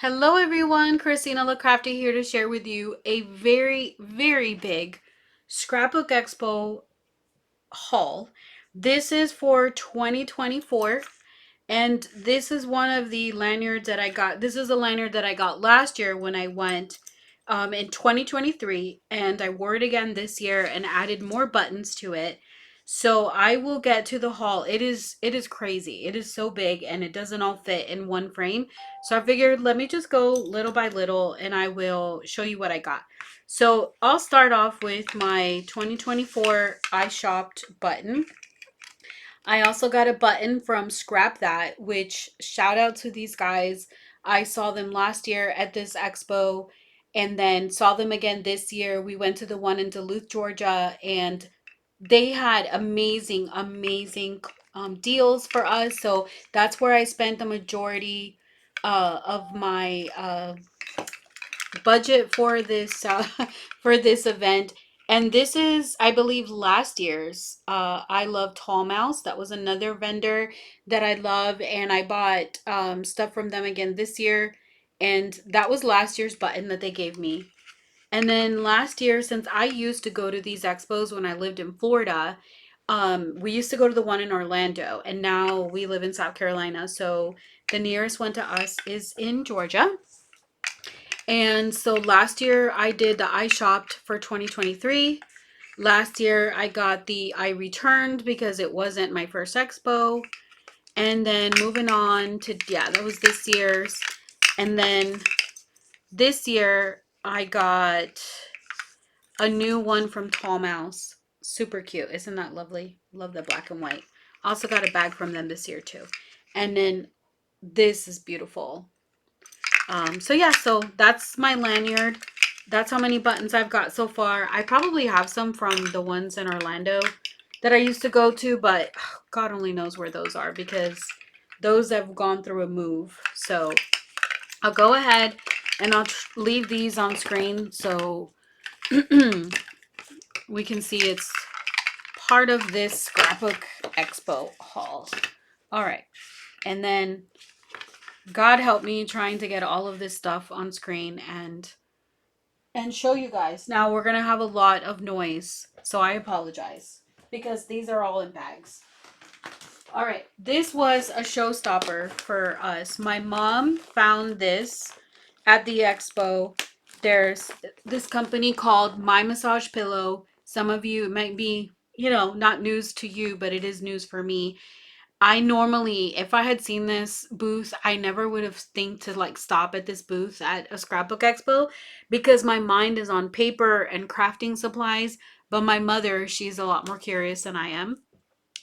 Hello everyone, Christina the Crafty here to share with you a very big Scrapbook Expo haul. This is for 2024 and this is one of the lanyards that I got. This is a lanyard that I got last year when I went in 2023, and I wore it again this year and added more buttons to it. So I will get to the haul. It is crazy. It is so big and it doesn't all fit in one frame. So I figured let me just go little by little and I will show you what I got. So I'll start off with my 2024 I shopped button. I also got a button from Scrap That, which shout out to these guys. I saw them last year at this expo and then saw them again this year. We went to the one in Duluth, Georgia, and they had amazing deals for us. So that's where I spent the majority of my budget for this for this event. And this is, I believe, last year's I Love Tall Mouse. That was another vendor that I love, and I bought stuff from them again this year. And that was last year's button that they gave me. And then last year, since I used to go to these expos when I lived in Florida, we used to go to the one in Orlando, and now we live in South Carolina. So the nearest one to us is in Georgia. And so last year I did the I shopped for 2023. Last year I got the I returned because it wasn't my first expo. And then moving on to, yeah, that was this year's. And then this year I got a new one from Tall Mouse. Super cute. Isn't that lovely? Love the black and white. Also got a bag from them this year too. And then this is beautiful. So yeah, so that's my lanyard. That's how many buttons I've got so far. I probably have some from the ones in Orlando that I used to go to, but God only knows where those are because those have gone through a move. So I'll go ahead and I'll leave these on screen so we can see it's part of this Scrapbook Expo haul. All right. And then God help me trying to get all of this stuff on screen and show you guys. Now we're going to have a lot of noise, so I apologize because these are all in bags. All right, this was a showstopper for us. My mom found this at the expo. There's this company called My Massage Pillow. Some of you, it might be, not news to you, but it is news for me. I normally, if I had seen this booth, I never would have think to like stop at this booth at a scrapbook expo because my mind is on paper and crafting supplies. But my mother, she's a lot more curious than I am.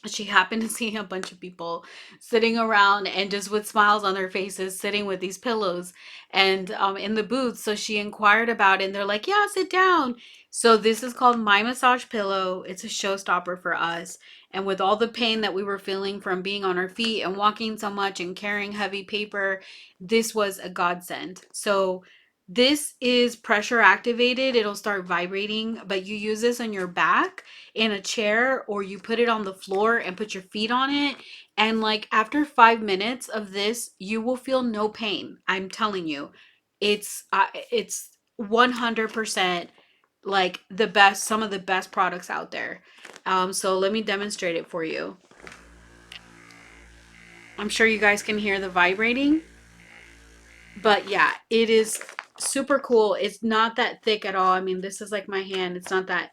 She happened to see a bunch of people sitting around and just with smiles on their faces sitting with these pillows and in the booth, so she inquired about it and they're like, yeah, sit down. So this is called My Massage Pillow. It's a showstopper for us, and with all the pain that we were feeling from being on our feet and walking so much and carrying heavy paper, this was a godsend. So this is pressure activated. It'll start vibrating, but you use this on your back in a chair or you put it on the floor and put your feet on it, and like after 5 minutes of this you will feel no pain. I'm telling you, it's 100% like the best, some of the best products out there. So let me demonstrate it for you. I'm sure you guys can hear the vibrating, but yeah, it is super cool. It's not that thick at all. I mean, this is like my hand. It's not that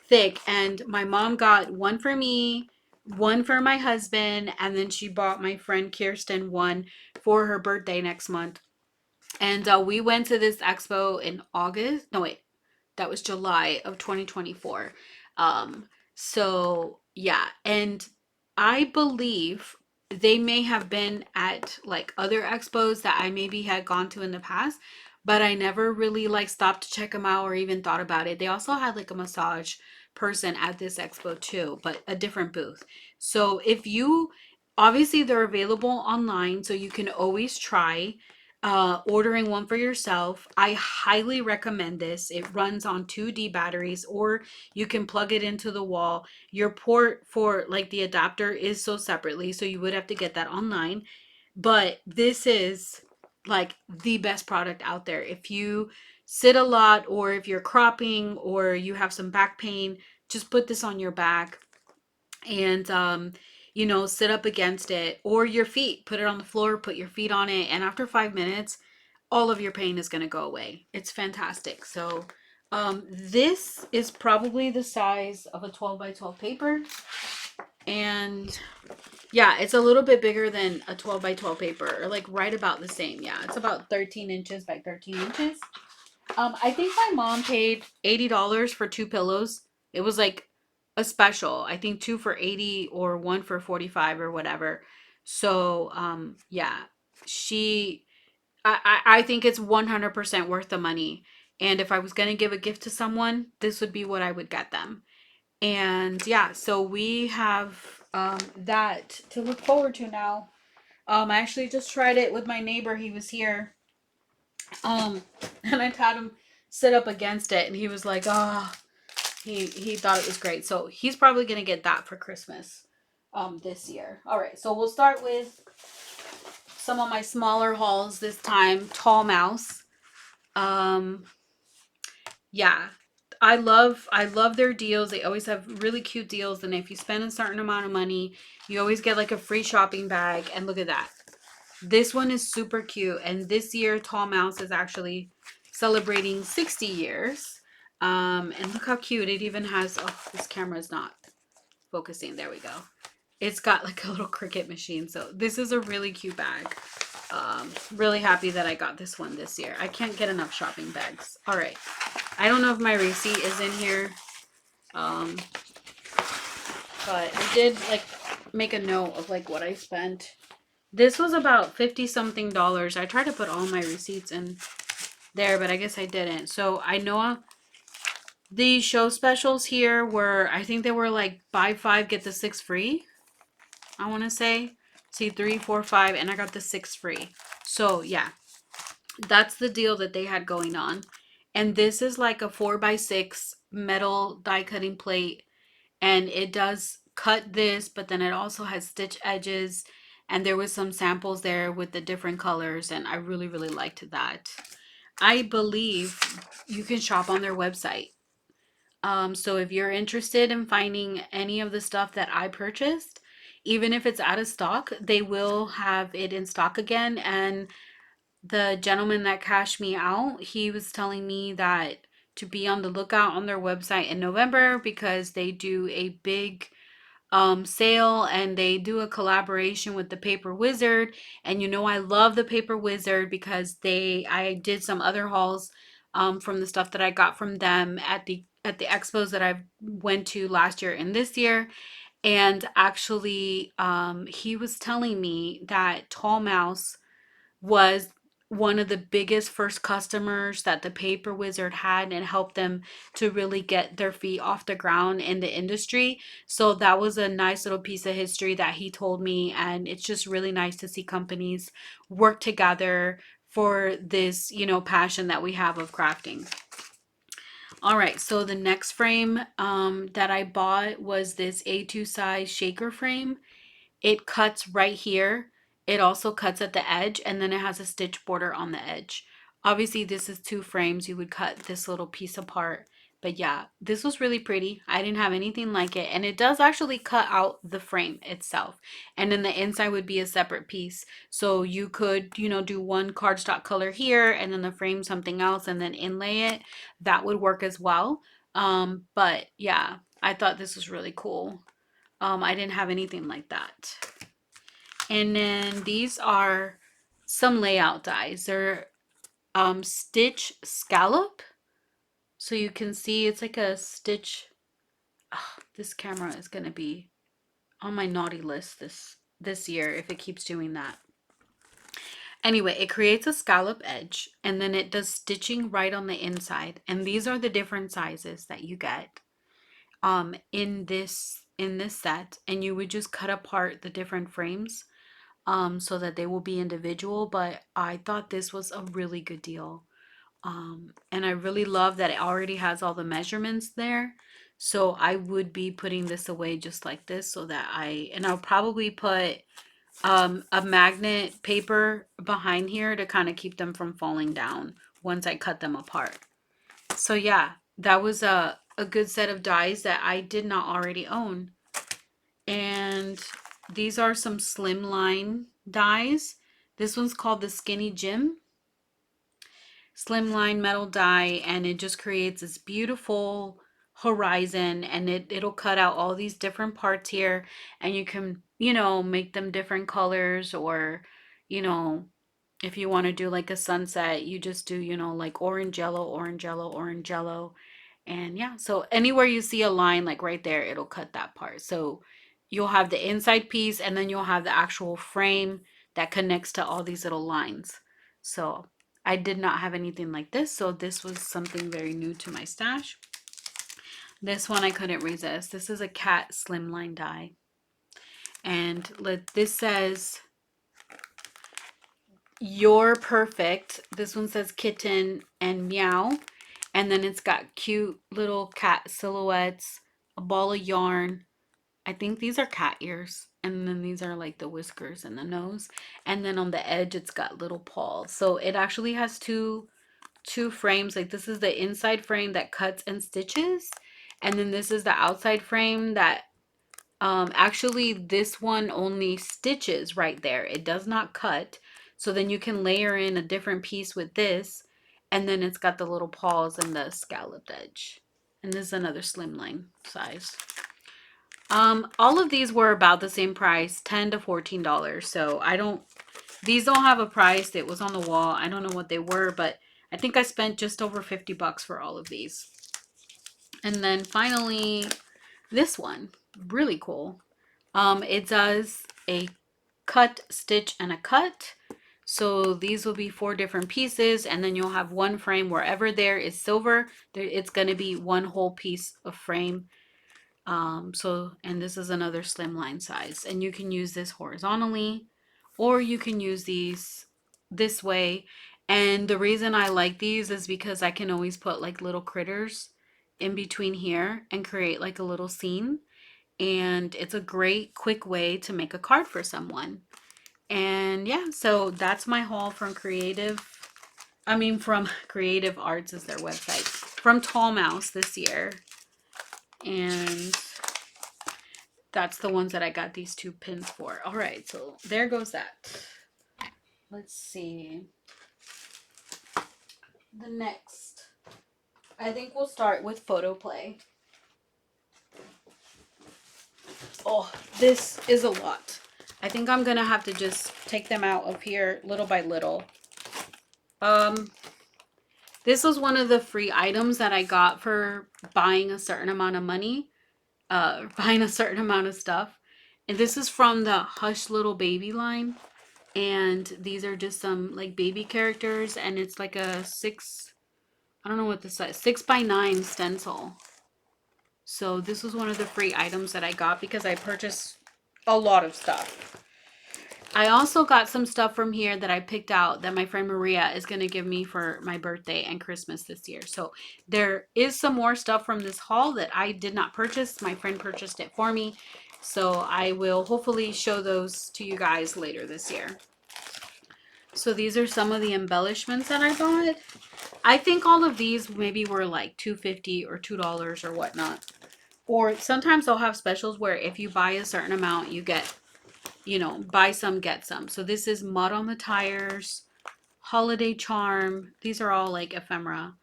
thick. And my mom got one for me, one for my husband, and then she bought my friend Kirsten one for her birthday next month. And we went to this expo in August. No, wait, that was July of 2024. So yeah, and I believe they may have been at like other expos that I maybe had gone to in the past, but I never really like stopped to check them out or even thought about it. They also had like a massage person at this expo too, but a different booth. So if you, obviously they're available online, so you can always try ordering one for yourself. I highly recommend this. It runs on 2D batteries, or you can plug it into the wall. Your port for like the adapter is so separately, so you would have to get that online. But this is like the best product out there. If you sit a lot, or if you're cropping, or you have some back pain, just put this on your back and you know, sit up against it, or your feet, put it on the floor, put your feet on it, and after 5 minutes all of your pain is going to go away. It's fantastic. So this is probably the size of a 12 by 12 paper, and yeah, it's a little bit bigger than a 12 by 12 paper, or like right about the same. Yeah, it's about 13 inches by 13 inches. I think my mom paid $80 for 2 pillows. It was like a special. I think two for 80 or one for 45 or whatever. So, yeah, she, I think it's 100% worth the money. And if I was going to give a gift to someone, this would be what I would get them. And yeah, so we have that to look forward to now. I actually just tried it with my neighbor. He was here. Um, and I had him sit up against it, and he was like, "Oh, he thought it was great." So he's probably gonna get that for Christmas, this year. All right, so we'll start with some of my smaller hauls this time. Tall Mouse. Um, yeah, I love their deals. They always have really cute deals, and if you spend a certain amount of money, you always get like a free shopping bag. And look at that. This one is super cute, and this year Tall Mouse is actually celebrating 60 years. And look how cute. It even has, oh, this camera is not focusing. There we go. It's got like a little Cricut machine. So this is a really cute bag. Really happy that I got this one this year. I can't get enough shopping bags. All right. I don't know if my receipt is in here. But I did like make a note of like what I spent. This was about 50 something dollars. I tried to put all my receipts in there, but I guess I didn't. So I know the show specials here were, I think they were like buy 5 get the 6 free. I want to say, see, 3, 4, 5, and I got the 6 free. So yeah, that's the deal that they had going on. And this is like a 4x6 metal die cutting plate, and it does cut this, but then it also has stitch edges, and there was some samples there with the different colors, and I really liked that. I believe you can shop on their website. So if you're interested in finding any of the stuff that I purchased, even if it's out of stock, they will have it in stock again. And the gentleman that cashed me out, he was telling me that to be on the lookout on their website in November, because they do a big sale, and they do a collaboration with the Paper Wizard. And you know, I love the Paper Wizard because I did some other hauls from the stuff that I got from them at the expos that I went to last year and this year. And actually, he was telling me that Tall Mouse was one of the biggest first customers that the Paper Wizard had, and helped them to really get their feet off the ground in the industry. So that was a nice little piece of history that he told me, and it's just really nice to see companies work together for this, you know, passion that we have of crafting. All right, so the next frame that I bought was this A2 size shaker frame. It cuts right here. It also cuts at the edge, and then it has a stitch border on the edge. Obviously, this is 2 frames. You would cut this little piece apart. But yeah, this was really pretty. I didn't have anything like it. And it does actually cut out the frame itself. And then the inside would be a separate piece. So you could, you know, do one cardstock color here, and then the frame something else, and then inlay it. That would work as well. But yeah, I thought this was really cool. I didn't have anything like that. And then these are some layout dies. They're stitch scallop. So you can see it's like a stitch. Oh, this camera is going to be on my naughty list this year if it keeps doing that. Anyway, it creates a scallop edge, and then it does stitching right on the inside. And these are the different sizes that you get in this set, and you would just cut apart the different frames so that they will be individual. But I thought this was a really good deal, and I really love that it already has all the measurements there. So I would be putting this away just like this, so that I'll probably put a magnet paper behind here to kind of keep them from falling down once I cut them apart. So yeah, that was a good set of dies that I did not already own. And these are some slimline dies. This one's called the Skinny Jim slimline metal die, and it just creates this beautiful horizon, and it'll cut out all these different parts here, and you can, you know, make them different colors, or, you know, if you want to do like a sunset, you just do, you know, like orange, yellow, orange, yellow, orange, yellow. And yeah, so anywhere you see a line like right there, it'll cut that part. So you'll have the inside piece, and then you'll have the actual frame that connects to all these little lines. So I did not have anything like this, so this was something very new to my stash. This one I couldn't resist. This is a cat slimline die. And this says, "You're perfect." This one says kitten and meow. And then it's got cute little cat silhouettes, a ball of yarn. I think these are cat ears. And then these are like the whiskers and the nose. And then on the edge, it's got little paws. So it actually has two frames. Like this is the inside frame that cuts and stitches. And then this is the outside frame that actually this one only stitches right there. It does not cut. So then you can layer in a different piece with this. And then it's got the little paws and the scalloped edge. And this is another slimline size. All of these were about the same price, $10 to $14. So these don't have a price. It was on the wall. I don't know what they were, but I think I spent just over 50 bucks for all of these. And then finally, this one, really cool. It does a cut, stitch, and a cut. So these will be 4 different pieces, and then you'll have one frame. Wherever there is silver, it's going to be one whole piece of frame. And this is another slimline size, and you can use this horizontally, or you can use these this way. And the reason I like these is because I can always put like little critters in between here and create like a little scene. And it's a great quick way to make a card for someone. And yeah, so that's my haul from Creative Arts is their website, from Tall Mouse this year. And that's the ones that I got these 2 pins for. All right, so there goes that. Let's see. The next, I think we'll start with Photoplay. Oh, this is a lot. I think I'm gonna have to just take them out of here little by little. This was one of the free items that I got for buying a certain amount of money, buying a certain amount of stuff. And this is from the Hush Little Baby line. And these are just some like baby characters, and it's like a 6x9 stencil. So this was one of the free items that I got because I purchased a lot of stuff. I also got some stuff from here that I picked out that my friend Maria is going to give me for my birthday and Christmas this year. So there is some more stuff from this haul that I did not purchase. My friend purchased it for me. So I will hopefully show those to you guys later this year. So these are some of the embellishments that I bought. I think all of these maybe were like $2.50 or $2 or whatnot. Or sometimes they'll have specials where if you buy a certain amount, you get, you know, buy some, get some. So this is Mud on the Tires, Holiday Charm. These are all like ephemera.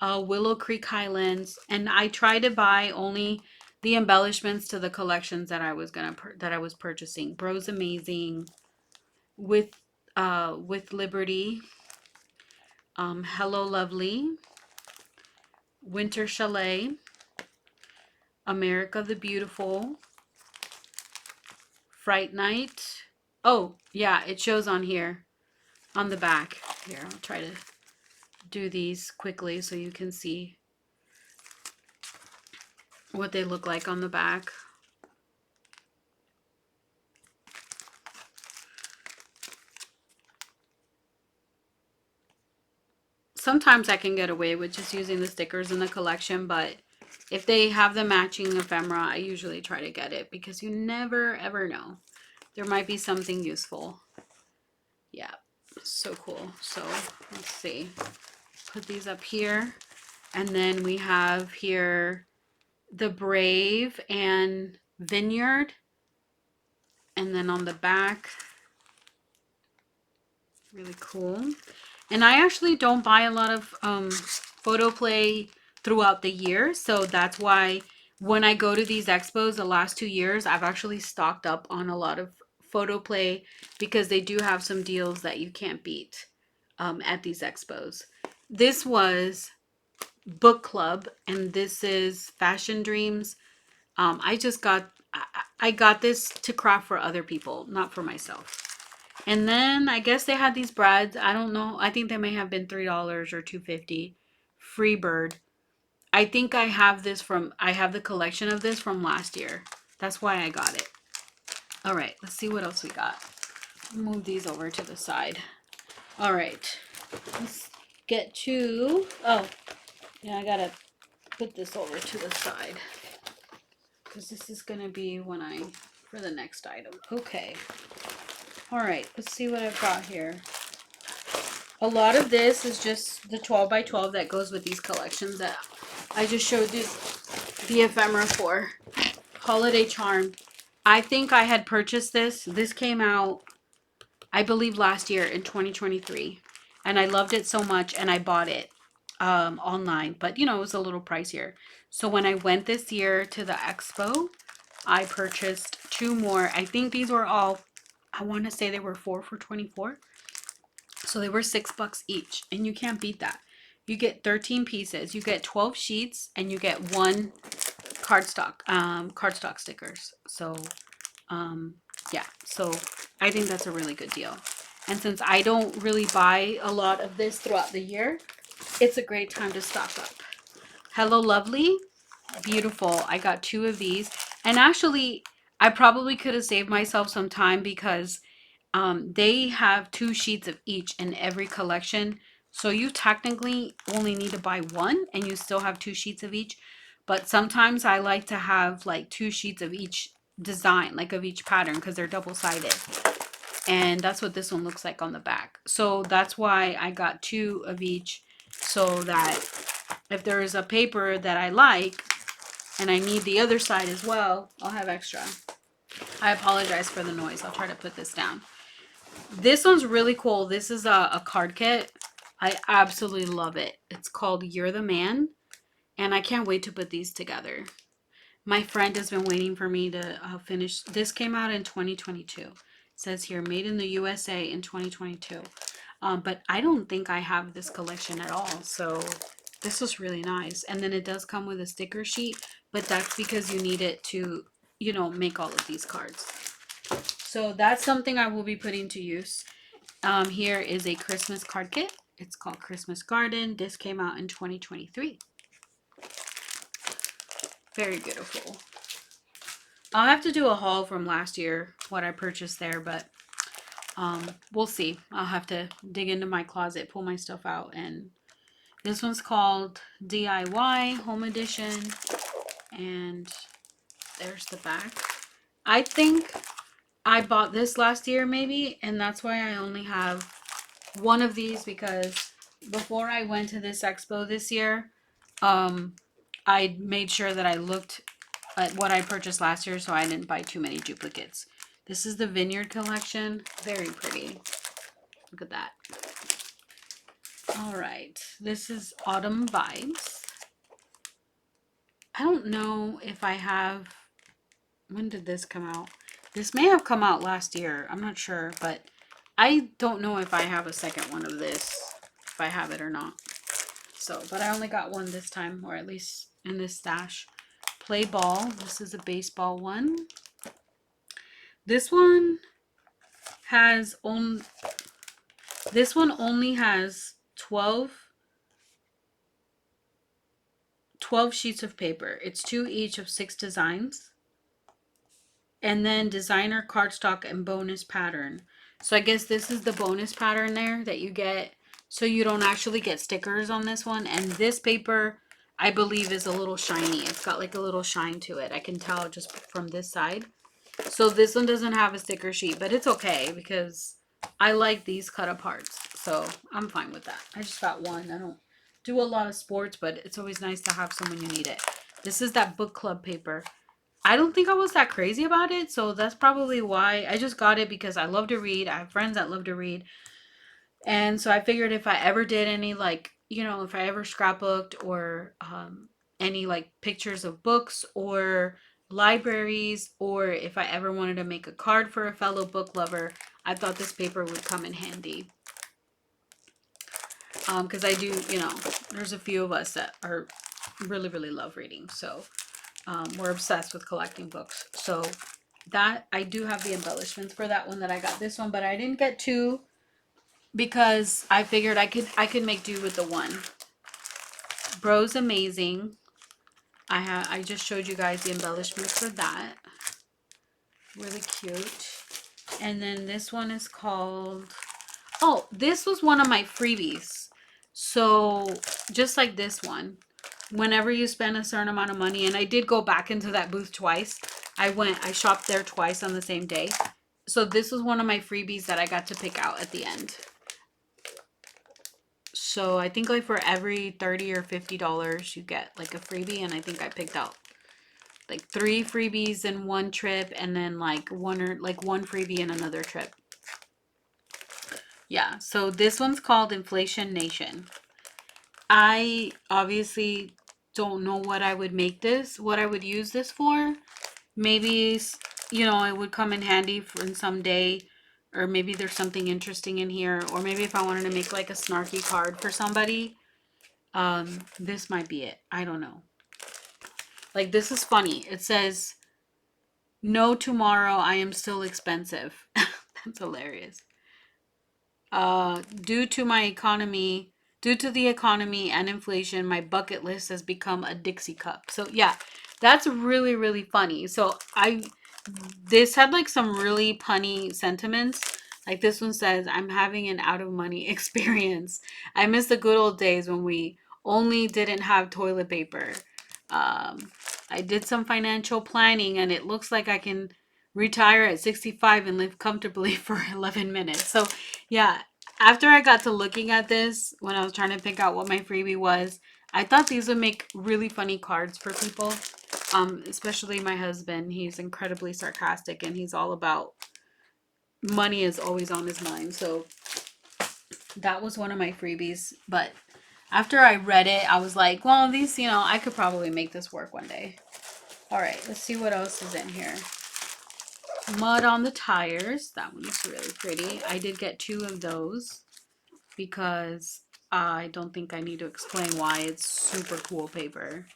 Willow Creek Highlands. And I try to buy only the embellishments to the collections that I was purchasing. Bro's Amazing, with Liberty, Hello Lovely, Winter Chalet, America the Beautiful, Fright Night. Oh, yeah, it shows on here, on the back. Here, I'll try to do these quickly so you can see what they look like on the back. Sometimes I can get away with just using the stickers in the collection, but if they have the matching ephemera, I usually try to get it because you never ever know. there might be something useful. Yeah, so cool. So let's see. Put these up here. And then we have here the Brave and Vineyard. And then on the back, really cool. And I actually don't buy a lot of Photoplay throughout the year. So that's why when I go to these expos the last 2 years, I've actually stocked up on a lot of Photoplay because they do have some deals that you can't beat at these expos. This was Book Club, and this is Fashion Dreams. I got this to craft for other people, not for myself. And then I guess they had these brads. I don't know. I think they may have been $3 or $2.50. Freebird. I think I have the collection of this from last year. That's why I got it. All right, let's see what else we got. Move these over to the side. All right, let's get to, oh, yeah, I gotta put this over to the side because this is gonna be for the next item. Okay. All right, let's see what I've got here. A lot of this is just the 12 by 12 that goes with these collections that I just showed you the ephemera for. Holiday Charm. I think I had purchased this. This came out, I believe, last year in 2023. And I loved it so much and I bought it online. But, you know, it was a little pricier. So when I went this year to the expo, I purchased 2 more. I think these were all, I want to say they were 4 for $24. So they were $6 each, and you can't beat that. You get 13 pieces, you get 12 sheets, and you get 1 cardstock stickers. So, yeah. So I think that's a really good deal. And since I don't really buy a lot of this throughout the year, it's a great time to stock up. Hello Lovely, beautiful. I got 2 of these, and actually, I probably could have saved myself some time because they have 2 sheets of each in every collection. So you technically only need to buy 1 and you still have 2 sheets of each. But sometimes I like to have like 2 sheets of each design, like of each pattern, because they're double-sided. And that's what this one looks like on the back. So that's why I got 2 of each, so that if there is a paper that I like and I need the other side as well, I'll have extra. I apologize for the noise. I'll try to put this down. This one's really cool. This is a card kit. I absolutely love it. It's called You're the Man. And I can't wait to put these together. My friend has been waiting for me to finish. This came out in 2022. It says here, made in the USA in 2022. But I don't think I have this collection at all. So this was really nice. And then it does come with a sticker sheet. But that's because you need it to, you know, make all of these cards. So that's something I will be putting to use. Here is a Christmas card kit. It's called Christmas Garden. This came out in 2023. Very beautiful. I'll have to do a haul from last year, what I purchased there, but we'll see. I'll have to dig into my closet, pull my stuff out. And this one's called DIY Home Edition. And there's the back. I think I bought this last year maybe, and that's why I only have 1 of these, because before I went to this expo this year, I made sure that I looked at what I purchased last year so I didn't buy too many duplicates. This is the Vineyard collection. Very pretty. Look at that. All right. This is Autumn Vibes. I don't know if I have... When did this come out? This may have come out last year. I'm not sure, but I don't know if I have a second one of this, if I have it or not. So, but I only got 1 this time, or at least in this stash. Play Ball. This is a baseball one. This one has only has 12 sheets of paper. It's 2 each of 6 designs. And then designer cardstock and bonus pattern. So I guess this is the bonus pattern there that you get. So you don't actually get stickers on this one. And this paper, I believe, is a little shiny. It's got like a little shine to it. I can tell just from this side. So this one doesn't have a sticker sheet, but it's okay because I like these cut aparts. So I'm fine with that. I just got one. I don't do a lot of sports, but it's always nice to have someone you need it. This is that book club paper. I don't think I was that crazy about it, so that's probably why. I just got it because I love to read. I have friends that love to read. And so I figured if I ever did any, like, if I ever scrapbooked or any like pictures of books or libraries, or if I ever wanted to make a card for a fellow book lover, I thought this paper would come in handy. Because I do, there's a few of us that are really, really love reading. So we're obsessed with collecting books. So that, I do have the embellishments for that one that I got this one, but I didn't get two because I figured I could make do with the one. Bro's amazing. I just showed you guys the embellishments for that. Really cute. And then this one is called, oh, this was one of my freebies. So just like this one, whenever you spend a certain amount of money, and I did go back into that booth twice. I shopped there twice on the same day. So this was one of my freebies that I got to pick out at the end. So I think like for every $30 or $50 you get like a freebie, and I think I picked out like 3 freebies in one trip, and then like one freebie in another trip. Yeah, so this one's called Inflation Nation. I obviously don't know what I would use this for. Maybe, it would come in handy in some day, or maybe there's something interesting in here, or maybe if I wanted to make like a snarky card for somebody, this might be it. I don't know. Like, this is funny. It says, "No tomorrow, I am still expensive." That's hilarious. Due to the economy and inflation, my bucket list has become a Dixie cup. So yeah, that's really, really funny. So this had like some really punny sentiments. Like this one says, "I'm having an out of money experience. I miss the good old days when we only didn't have toilet paper. I did some financial planning and it looks like I can retire at 65 and live comfortably for 11 minutes." So yeah, after I got to looking at this, when I was trying to pick out what my freebie was, I thought these would make really funny cards for people. Especially my husband. He's incredibly sarcastic and he's all about money, is always on his mind. So that was one of my freebies. But after I read it, I was like, well, these, I could probably make this work one day. All right, let's see what else is in here. Mud on the tires. That one is really pretty. I did get 2 of those because I don't think I need to explain why. It's super cool paper.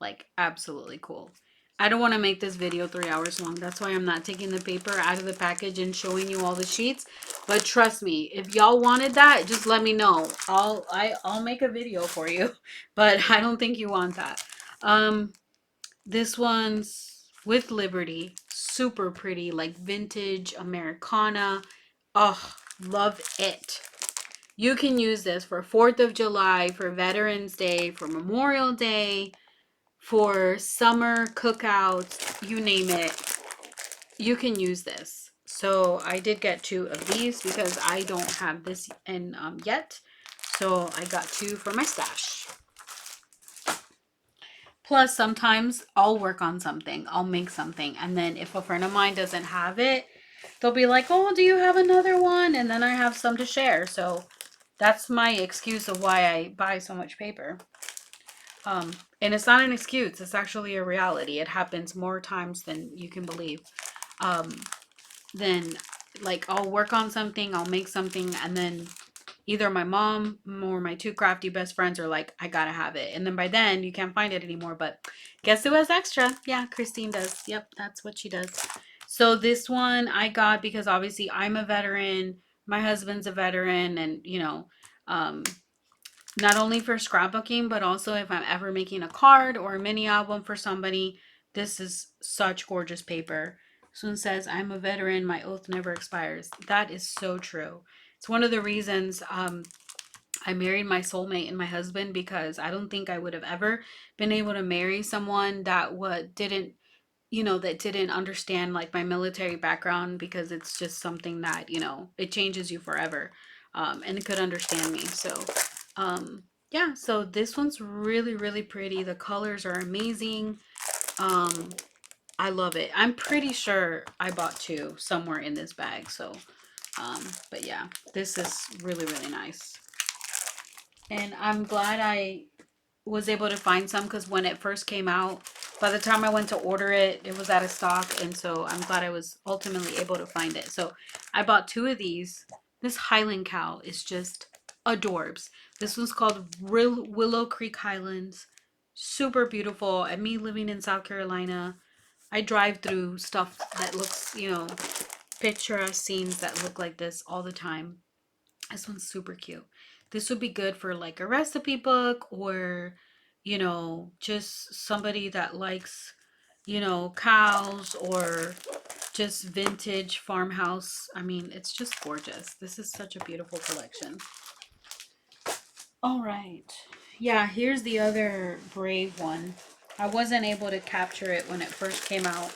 Like, absolutely cool. I don't want to make this video 3 hours long. That's why I'm not taking the paper out of the package and showing you all the sheets. But trust me, if y'all wanted that, just let me know. I'll make a video for you. But I don't think you want that. This one's with Liberty. Super pretty, like vintage Americana. Oh, love it. You can use this for 4th of July, for Veterans Day, for Memorial Day, for summer cookouts, you name it. You can use this. So I did get 2 of these because I don't have this in yet. So I got 2 for my stash. Plus, sometimes I'll work on something. I'll make something. And then if a friend of mine doesn't have it, they'll be like, "Oh, do you have another one?" And then I have some to share. So that's my excuse of why I buy so much paper. And it's not an excuse. It's actually a reality. It happens more times than you can believe. Then, like, I'll work on something, I'll make something, and then either my mom or my 2 crafty best friends are like, "I gotta have it." And then by then, you can't find it anymore. But guess who has extra? Yeah, Christine does. Yep, that's what she does. So this one I got because obviously I'm a veteran. My husband's a veteran. And, not only for scrapbooking, but also if I'm ever making a card or a mini album for somebody, this is such gorgeous paper. This one says, "I'm a veteran, my oath never expires." That is so true. It's one of the reasons I married my soulmate and my husband, because I don't think I would have ever been able to marry someone that didn't that didn't understand like my military background, because it's just something that, it changes you forever. And it could understand me. So, yeah, so this one's really, really pretty. The colors are amazing. Um, I love it. I'm pretty sure I bought two somewhere in this bag. So, but yeah, this is really, really nice. And I'm glad I was able to find some, because when it first came out, by the time I went to order it, it was out of stock. And so I'm glad I was ultimately able to find it. So I bought two of these. This Highland cow is just adorbs. This one's called Willow Creek Highlands. Super beautiful. And me living in South Carolina, I drive through stuff that looks, picturesque scenes that look like this all the time. This one's super cute. This would be good for like a recipe book, or, just somebody that likes, cows, or just vintage farmhouse. I mean, it's just gorgeous. This is such a beautiful collection. All right. Yeah, here's the other Brave one. I wasn't able to capture it when it first came out.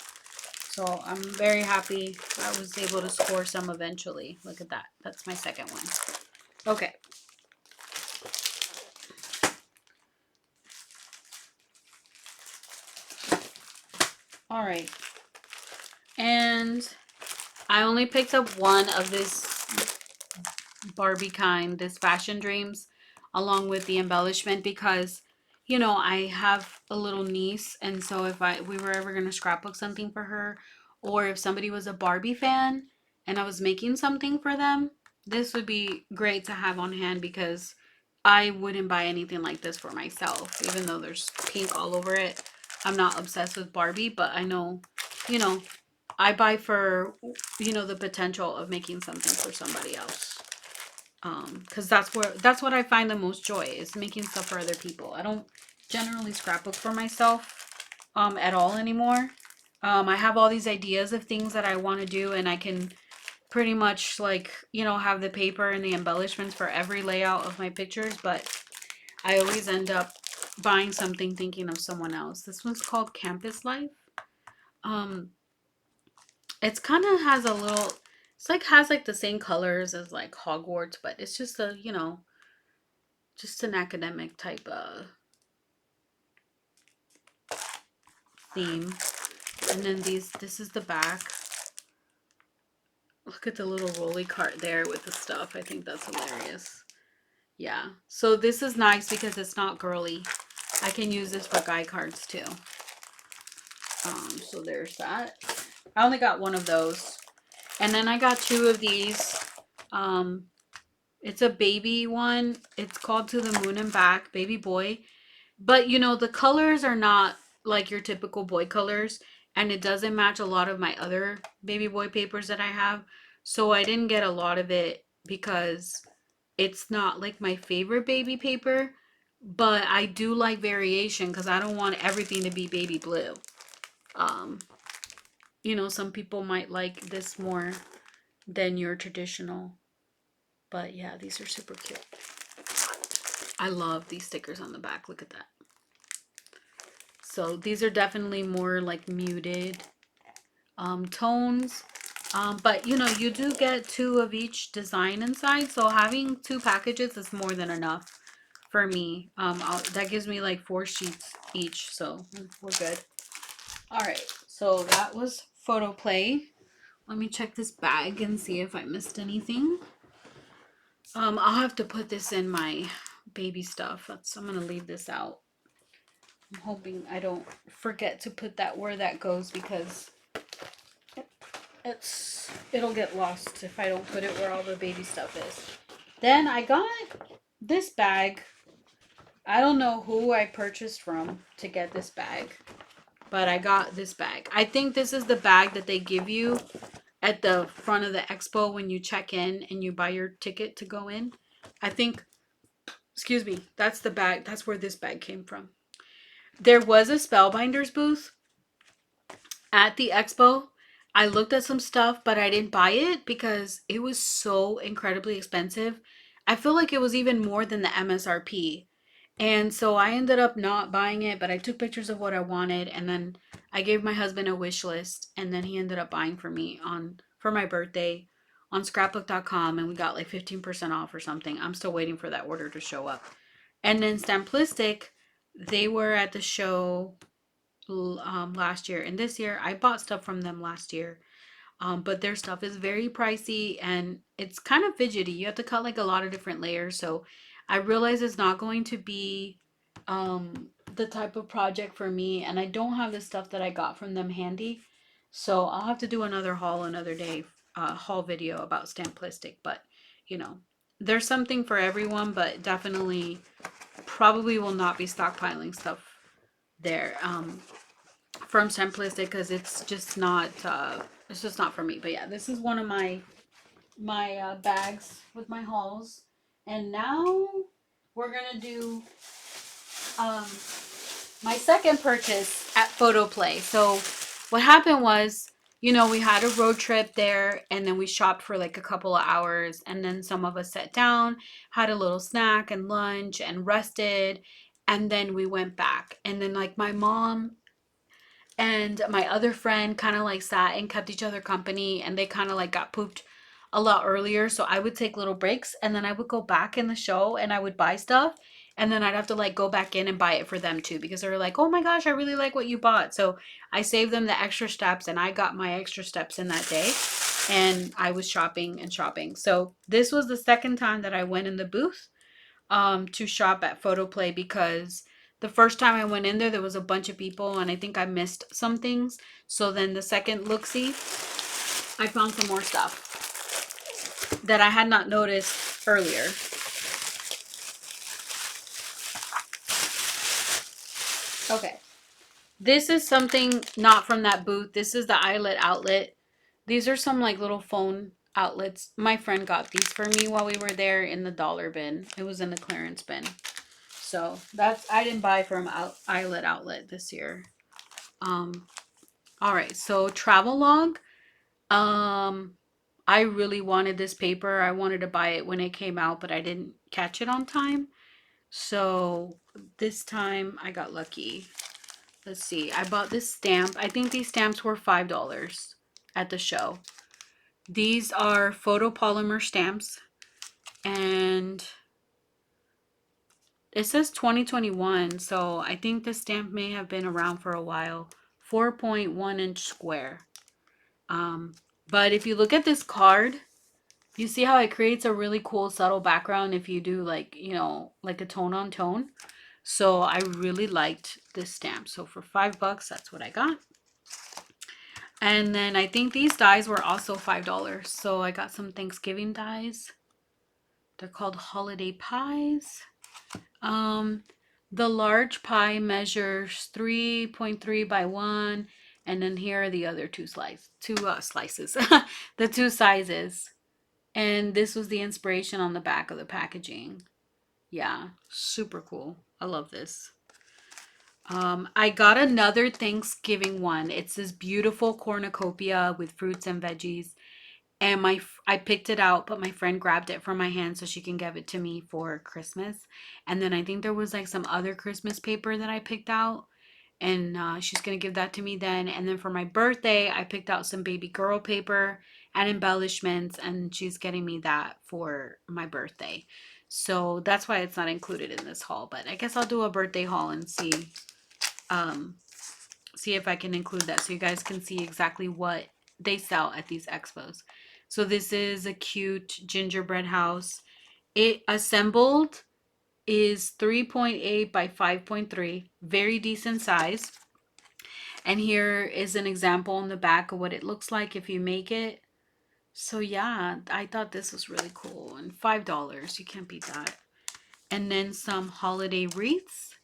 So I'm very happy I was able to score some eventually. Look at that. That's my second one. Okay. All right. And I only picked up one of this Barbie kind, this Fashion Dreams, along with the embellishment, because, I have a little niece. And so if we were ever going to scrapbook something for her, or if somebody was a Barbie fan and I was making something for them, this would be great to have on hand, because I wouldn't buy anything like this for myself, even though there's pink all over it. I'm not obsessed with Barbie, but I know, you know, I buy for, the potential of making something for somebody else. Because that's what I find the most joy, is making stuff for other people. I don't generally scrapbook for myself at all anymore. I have all these ideas of things that I want to do, and I can pretty much like, have the paper and the embellishments for every layout of my pictures, but I always end up buying something thinking of someone else. This one's called Campus Life. Um, it's kind of has a little, it's like has like the same colors as like Hogwarts, but it's just a, just an academic type of theme. And then this is the back. Look at the little rolly cart there with the stuff. I think that's hilarious. Yeah. So this is nice because it's not girly. I can use this for guy cards too. So there's that. I only got one of those. And then I got two of these. It's a baby one. It's called To the Moon and Back, Baby Boy. But the colors are not like your typical boy colors, and it doesn't match a lot of my other baby boy papers that I have. So I didn't get a lot of it because it's not like my favorite baby paper, but I do like variation because I don't want everything to be baby blue. Um, some people might like this more than your traditional, but yeah, these are super cute. I love these stickers on the back. Look at that. So these are definitely more like muted tones. But you do get two of each design inside. So having two packages is more than enough for me. That gives me like 4 sheets each. So we're good. All right. So that was Photoplay. Let me check this bag and see if I missed anything. I'll have to put this in my baby stuff. I'm going to leave this out. I'm hoping I don't forget to put that where that goes, because it'll get lost if I don't put it where all the baby stuff is. Then I got this bag. I don't know who I purchased from to get this bag, but I got this bag. I think this is the bag that they give you at the front of the expo when you check in and you buy your ticket to go in. I think, excuse me, that's the bag. That's where this bag came from. There was a Spellbinders booth at the expo. I looked at some stuff, but I didn't buy it because it was so incredibly expensive. I feel like it was even more than the MSRP. And so I ended up not buying it, but I took pictures of what I wanted, and then I gave my husband a wish list, and then he ended up buying for me on for my birthday on scrapbook.com, and we got like 15% off or something. I'm still waiting for that order to show up. And then Stamplistic, they were at the show last year, and this year I bought stuff from them last year. But their stuff is very pricey and it's kind of fidgety. You have to cut like a lot of different layers. So I realize it's not going to be the type of project for me. And I don't have the stuff that I got from them handy. So I'll have to do another haul another day, haul video about Stamplistic. But, you know, there's something for everyone, but definitely probably will not be stockpiling stuff there. From Simplistic because it's just not for me. But yeah, this is one of my bags with my hauls, and now we're gonna do um my second purchase at Photoplay. So what happened was, you know, we had a road trip there and then we shopped for like a couple of hours, and then some of us sat down, had a little snack and lunch and rested, and then we went back. And then like my mom and my other friend kind of like sat and kept each other company, and they kind of like got pooped a lot earlier, so I would take little breaks and then I would go back in the show and I would buy stuff, and then I'd have to like go back in and buy it for them too because they were like, oh my gosh, I really like what you bought. So I saved them the extra steps and I got my extra steps in that day, and I was shopping and shopping. So this was the second time that I went in the booth to shop at Photoplay, because the first time I went in there, there was a bunch of people and I think I missed some things. So then the second look-see, I found some more stuff that I had not noticed earlier. Okay. This is something not from that booth. This is the Eyelet Outlet. These are some like little phone outlets. My friend got these for me while we were there in the dollar bin. It was in the clearance bin. So that's, I didn't buy from Eyelet Outlet this year. All right, so travel log. I really wanted this paper. I wanted to buy it when it came out, but I didn't catch it on time. So this time I got lucky. Let's see. I bought this stamp. I think these stamps were $5 at the show. These are photopolymer stamps, and it says 2021, so I think this stamp may have been around for a while. 4.1 inch square. But if you look at this card, you see how it creates a really cool subtle background if you do like, you know, like a tone on tone. So I really liked this stamp. So for $5, that's what I got. And then I think these dies were also $5. So I got some Thanksgiving dies. They're called holiday pies. The large pie measures 3.3 by 1, and then here are the other two slices, the two sizes. And this was the inspiration on the back of the packaging. Yeah, super cool. I love this. I got another Thanksgiving one. It's this beautiful cornucopia with fruits and veggies. And I picked it out, but my friend grabbed it from my hand so she can give it to me for Christmas. And then I think there was like some other Christmas paper that I picked out, and she's gonna give that to me then. And then for my birthday, I picked out some baby girl paper and embellishments, and she's getting me that for my birthday. So that's why it's not included in this haul. But I guess I'll do a birthday haul and see if I can include that so you guys can see exactly what they sell at these expos. So this is a cute gingerbread house. It assembled is 3.8 by 5.3, very decent size. And here is an example on the back of what it looks like if you make it. So yeah, I thought this was really cool. And $5, you can't beat that. And then some holiday wreaths.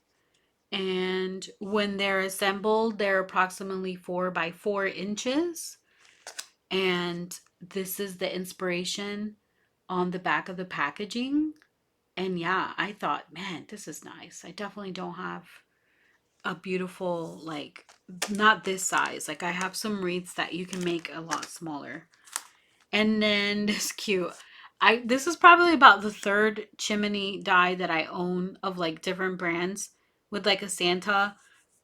And when they're assembled, they're approximately 4 by 4 inches. And this is the inspiration on the back of the packaging. And yeah, I thought, man, this is nice. I definitely don't have a beautiful, like, not this size. Like, I have some wreaths that you can make a lot smaller. And then this cute. This is probably about the third chimney die that I own of like different brands with like a Santa,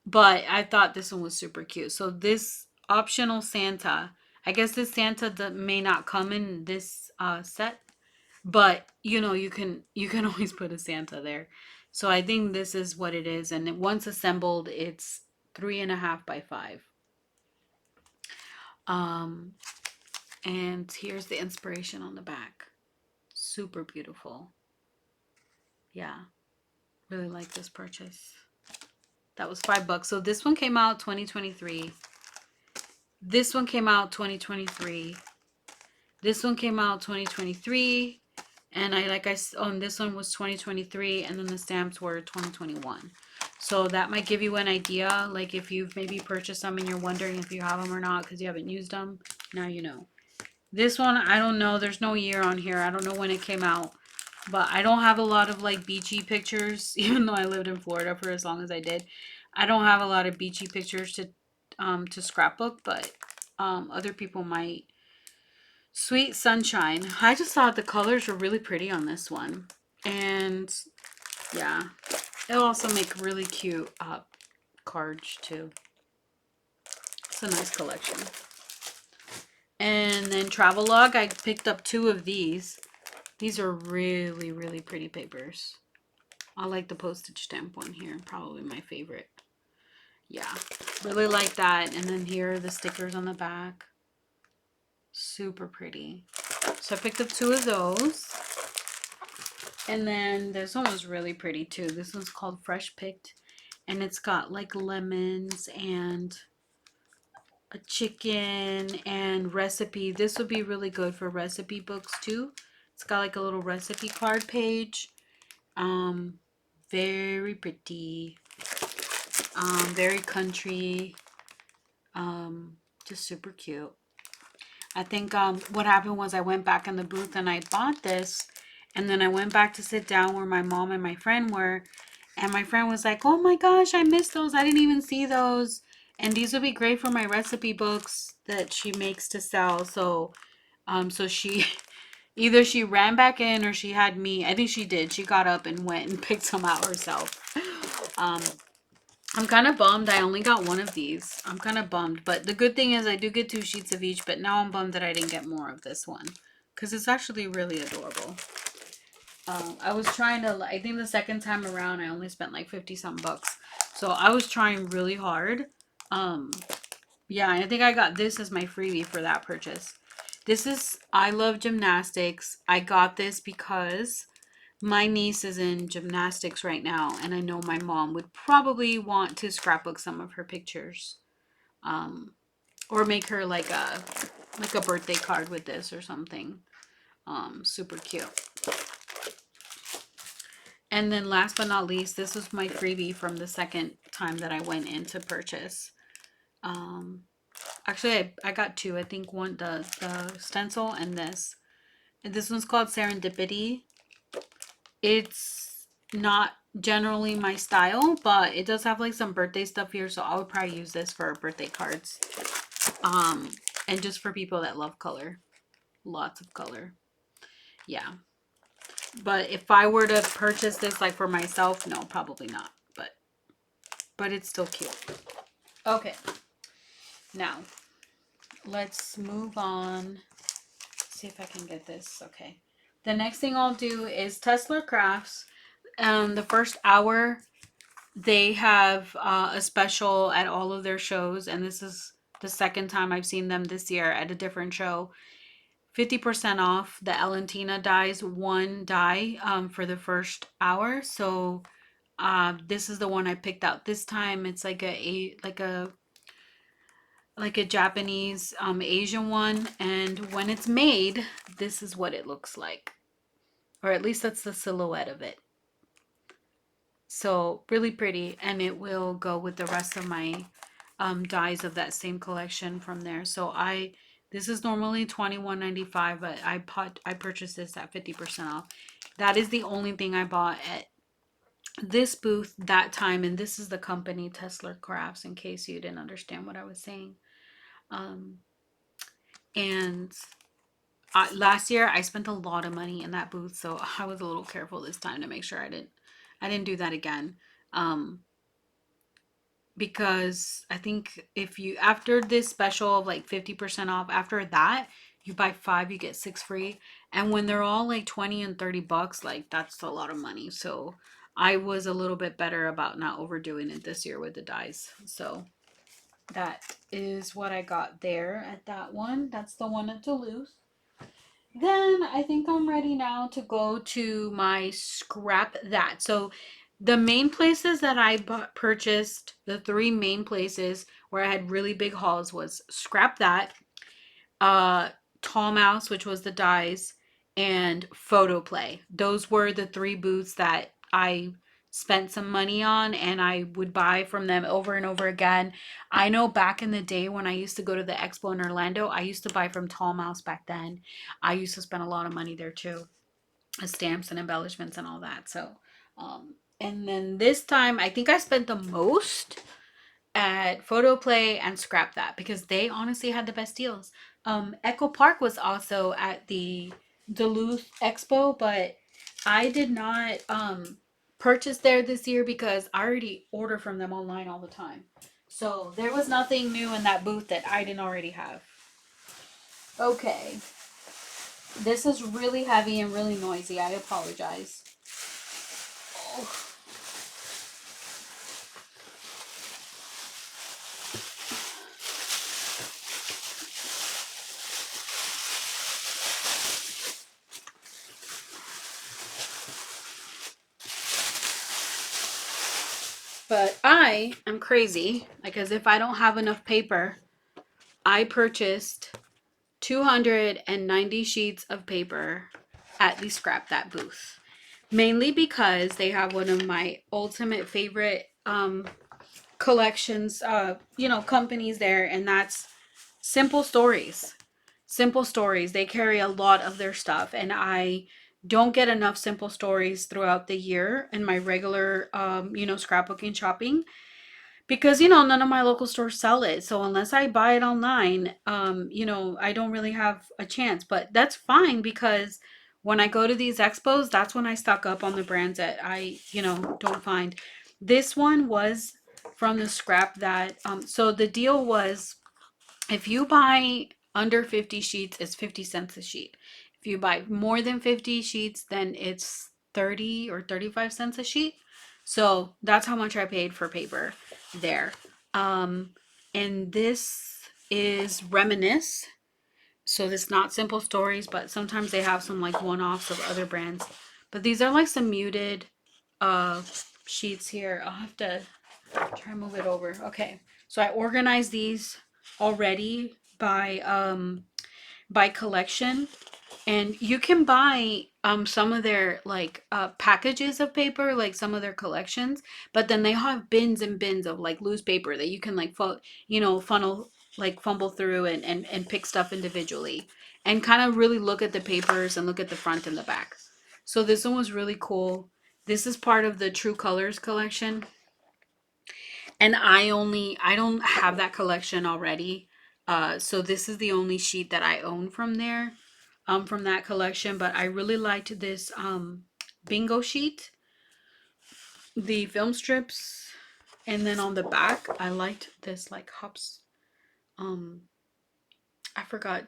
but I thought this one was super cute. So this optional Santa, I guess this Santa that may not come in this set, but you know you can always put a Santa there. So I think this is what it is, and once assembled, it's 3.5 by 5. Um, and here's the inspiration on the back. Super beautiful. Yeah, really like this purchase. That was $5. So this one came out 2023. This one came out 2023. This one came out 2023. And I on this one was 2023, and then the stamps were 2021. So that might give you an idea, like if you've maybe purchased them and you're wondering if you have them or not because you haven't used them. Now you know. This one, I don't know. There's no year on here. I don't know when it came out. But I don't have a lot of like beachy pictures, even though I lived in Florida for as long as I did. I don't have a lot of beachy pictures to scrapbook, but other people might. Sweet Sunshine. I just thought the colors were really pretty on this one. And yeah, it'll also make really cute cards too. It's a nice collection. And then Travelogue, I picked up 2 of these. These are really, really pretty papers. I like the postage stamp one here. Probably my favorite. Yeah, really like that. And then here are the stickers on the back. Super pretty. So I picked up 2 of those. And then this one was really pretty too. This one's called Fresh Picked. And it's got like lemons and a chicken and recipe. This would be really good for recipe books too. It's got like a little recipe card page. Very pretty. Very country. Just super cute. I think what happened was I went back in the booth and I bought this, and then I went back to sit down where my mom and my friend were, and my friend was like, oh my gosh, I missed those. I didn't even see those. And these would be great for my recipe books that she makes to sell. So so she either she ran back in or she had me. I think she did. She got up and went and picked some out herself. I'm kind of bummed I only got 1 of these. I'm kind of bummed. But the good thing is I do get 2 sheets of each. But now I'm bummed that I didn't get more of this one. Because it's actually really adorable. I was trying to, I think the second time around I only spent like 50 something bucks. So I was trying really hard. Yeah, I think I got this as my freebie for that purchase. This is I Love Gymnastics. I got this because my niece is in gymnastics right now, and I know my mom would probably want to scrapbook some of her pictures, or make her like a birthday card with this or something. Super cute. And then last but not least, this was my freebie from the second time that I went in to purchase. Actually, I got 2. I think one the stencil and this. And this one's called Serendipity. It's not generally my style, but it does have like some birthday stuff here, so I would probably use this for birthday cards. And just for people that love color. Lots of color. Yeah. But if I were to purchase this like for myself, no, probably not. But it's still cute. Okay. Now, let's move on. See if I can get this. Okay. The next thing I'll do is Tesla Crafts. The first hour, they have a special at all of their shows, and this is the second time I've seen them this year at a different show. 50% off the Elentina dies, 1 die for the first hour. So this is the one I picked out this time. It's like a Japanese Asian one, and when it's made, this is what it looks like, or at least that's the silhouette of it. So really pretty, and it will go with the rest of my dies of that same collection from there. So this is normally $21.95, but I purchased this at 50% off. That is the only thing I bought at this booth that time, and this is the company Tesla Crafts, in case you didn't understand what I was saying. And last year I spent a lot of money in that booth, so I was a little careful this time to make sure I didn't do that again. Um, because I think if you, after this special of like 50% off, after that, you buy 5, you get 6 free. And when they're all like 20 and 30 bucks, like that's a lot of money. So I was a little bit better about not overdoing it this year with the dies. So that is what I got there at that one. That's the one at Duluth. Then I think I'm ready now to go to my scrap that. So the main places that I purchased, the 3 main places where I had really big hauls was Scrap That, uh, Tall Mouse, which was the dies, and Photoplay. Those were the 3 booths that I spent some money on, and I would buy from them over and over again. I know back in the day when I used to go to the expo in Orlando, I used to buy from Tall Mouse back then. I used to spend a lot of money there too, stamps and embellishments and all that. So, and then this time, I think I spent the most at Photoplay and Scrap That because they honestly had the best deals. Echo Park was also at the Duluth Expo, but I did not purchase there this year because I already order from them online all the time. So there was nothing new in that booth that I didn't already have. Okay. This is really heavy and really noisy. I apologize. Oh. But I am crazy because if I don't have enough paper, I purchased 290 sheets of paper at the Scrap That booth. Mainly because they have one of my ultimate favorite collections, companies there, and that's Simple Stories. Simple Stories. They carry a lot of their stuff, and I don't get enough Simple Stories throughout the year in my regular, scrapbooking shopping because none of my local stores sell it. So unless I buy it online, I don't really have a chance. But that's fine because when I go to these expos, that's when I stock up on the brands that I don't find. This one was from the Scrap That. So the deal was, if you buy under 50 sheets, it's 50 cents a sheet. If you buy more than 50 sheets, then it's 30 or 35 cents a sheet. So that's how much I paid for paper there. And this is Reminisce. So it's not Simple Stories, but sometimes they have some like one-offs of other brands. But these are like some muted sheets here. I'll have to try to move it over. Okay. So I organized these already by collection, and you can buy some of their like packages of paper, like some of their collections, but then they have bins and bins of like loose paper that you can like fumble through and pick stuff individually and kind of really look at the papers and look at the front and the back. So this one was really cool. This is part of the True Colors collection, and I don't have that collection already. So this is the only sheet that I own from there, from that collection. But I really liked this bingo sheet, the film strips, and then on the back I liked this like hops. Um, I forgot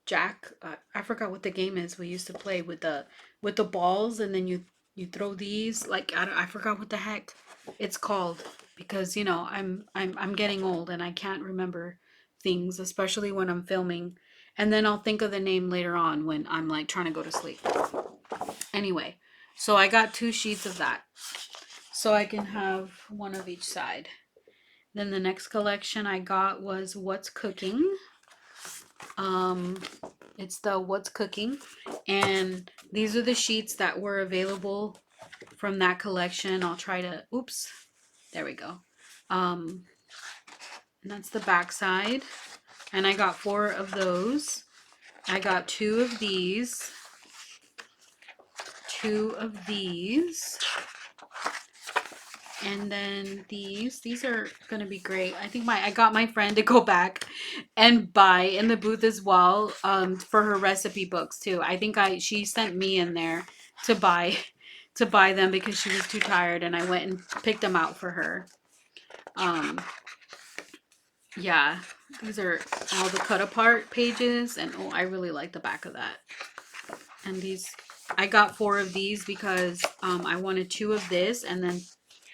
Jack. I forgot what the game is we used to play with the balls, and then you throw these like I forgot what the heck it's called because I'm getting old and I can't remember things, especially when I'm filming, and then I'll think of the name later on when I'm like trying to go to sleep. Anyway, so I got 2 sheets of that so I can have one of each side. Then the next collection I got was What's Cooking. It's the What's Cooking, and these are the sheets that were available from that collection. I'll try to, oops, there we go. And that's the back side, and I got 4 of those. I got 2 of these, 2 of these, And then these are gonna be great. I think I got my friend to go back and buy in the booth as well, for her recipe books too. I think she sent me in there to buy them because she was too tired, and I went and picked them out for her. Yeah, these are all the cut apart pages, and oh, I really like the back of that. And these, I got 4 of these because I wanted 2 of this and then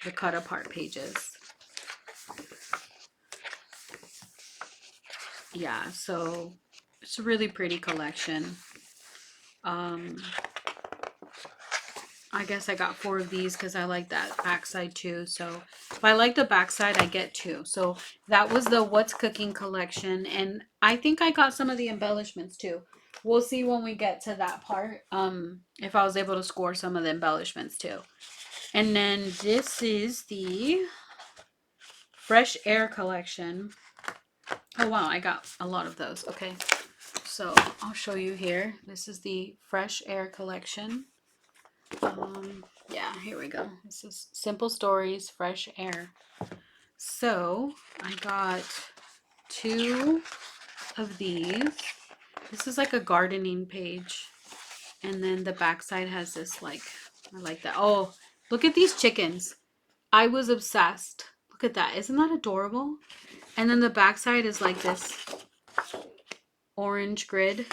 the cut apart pages. Yeah, so it's a really pretty collection. I guess I got 4 of these because I like that backside too. So if I like the backside, I get 2. So that was the What's Cooking collection. And I think I got some of the embellishments too. We'll see when we get to that part. If I was able to score some of the embellishments too. And then this is the Fresh Air collection. Oh wow, I got a lot of those. Okay, so I'll show you here. This is the Fresh Air collection. Yeah, here we go. This is Simple Stories, Fresh Air. So I got 2 of these. This is like a gardening page. And then the backside has this, like, I like that. Oh, look at these chickens. I was obsessed. Look at that. Isn't that adorable? And then the backside is like this orange grid.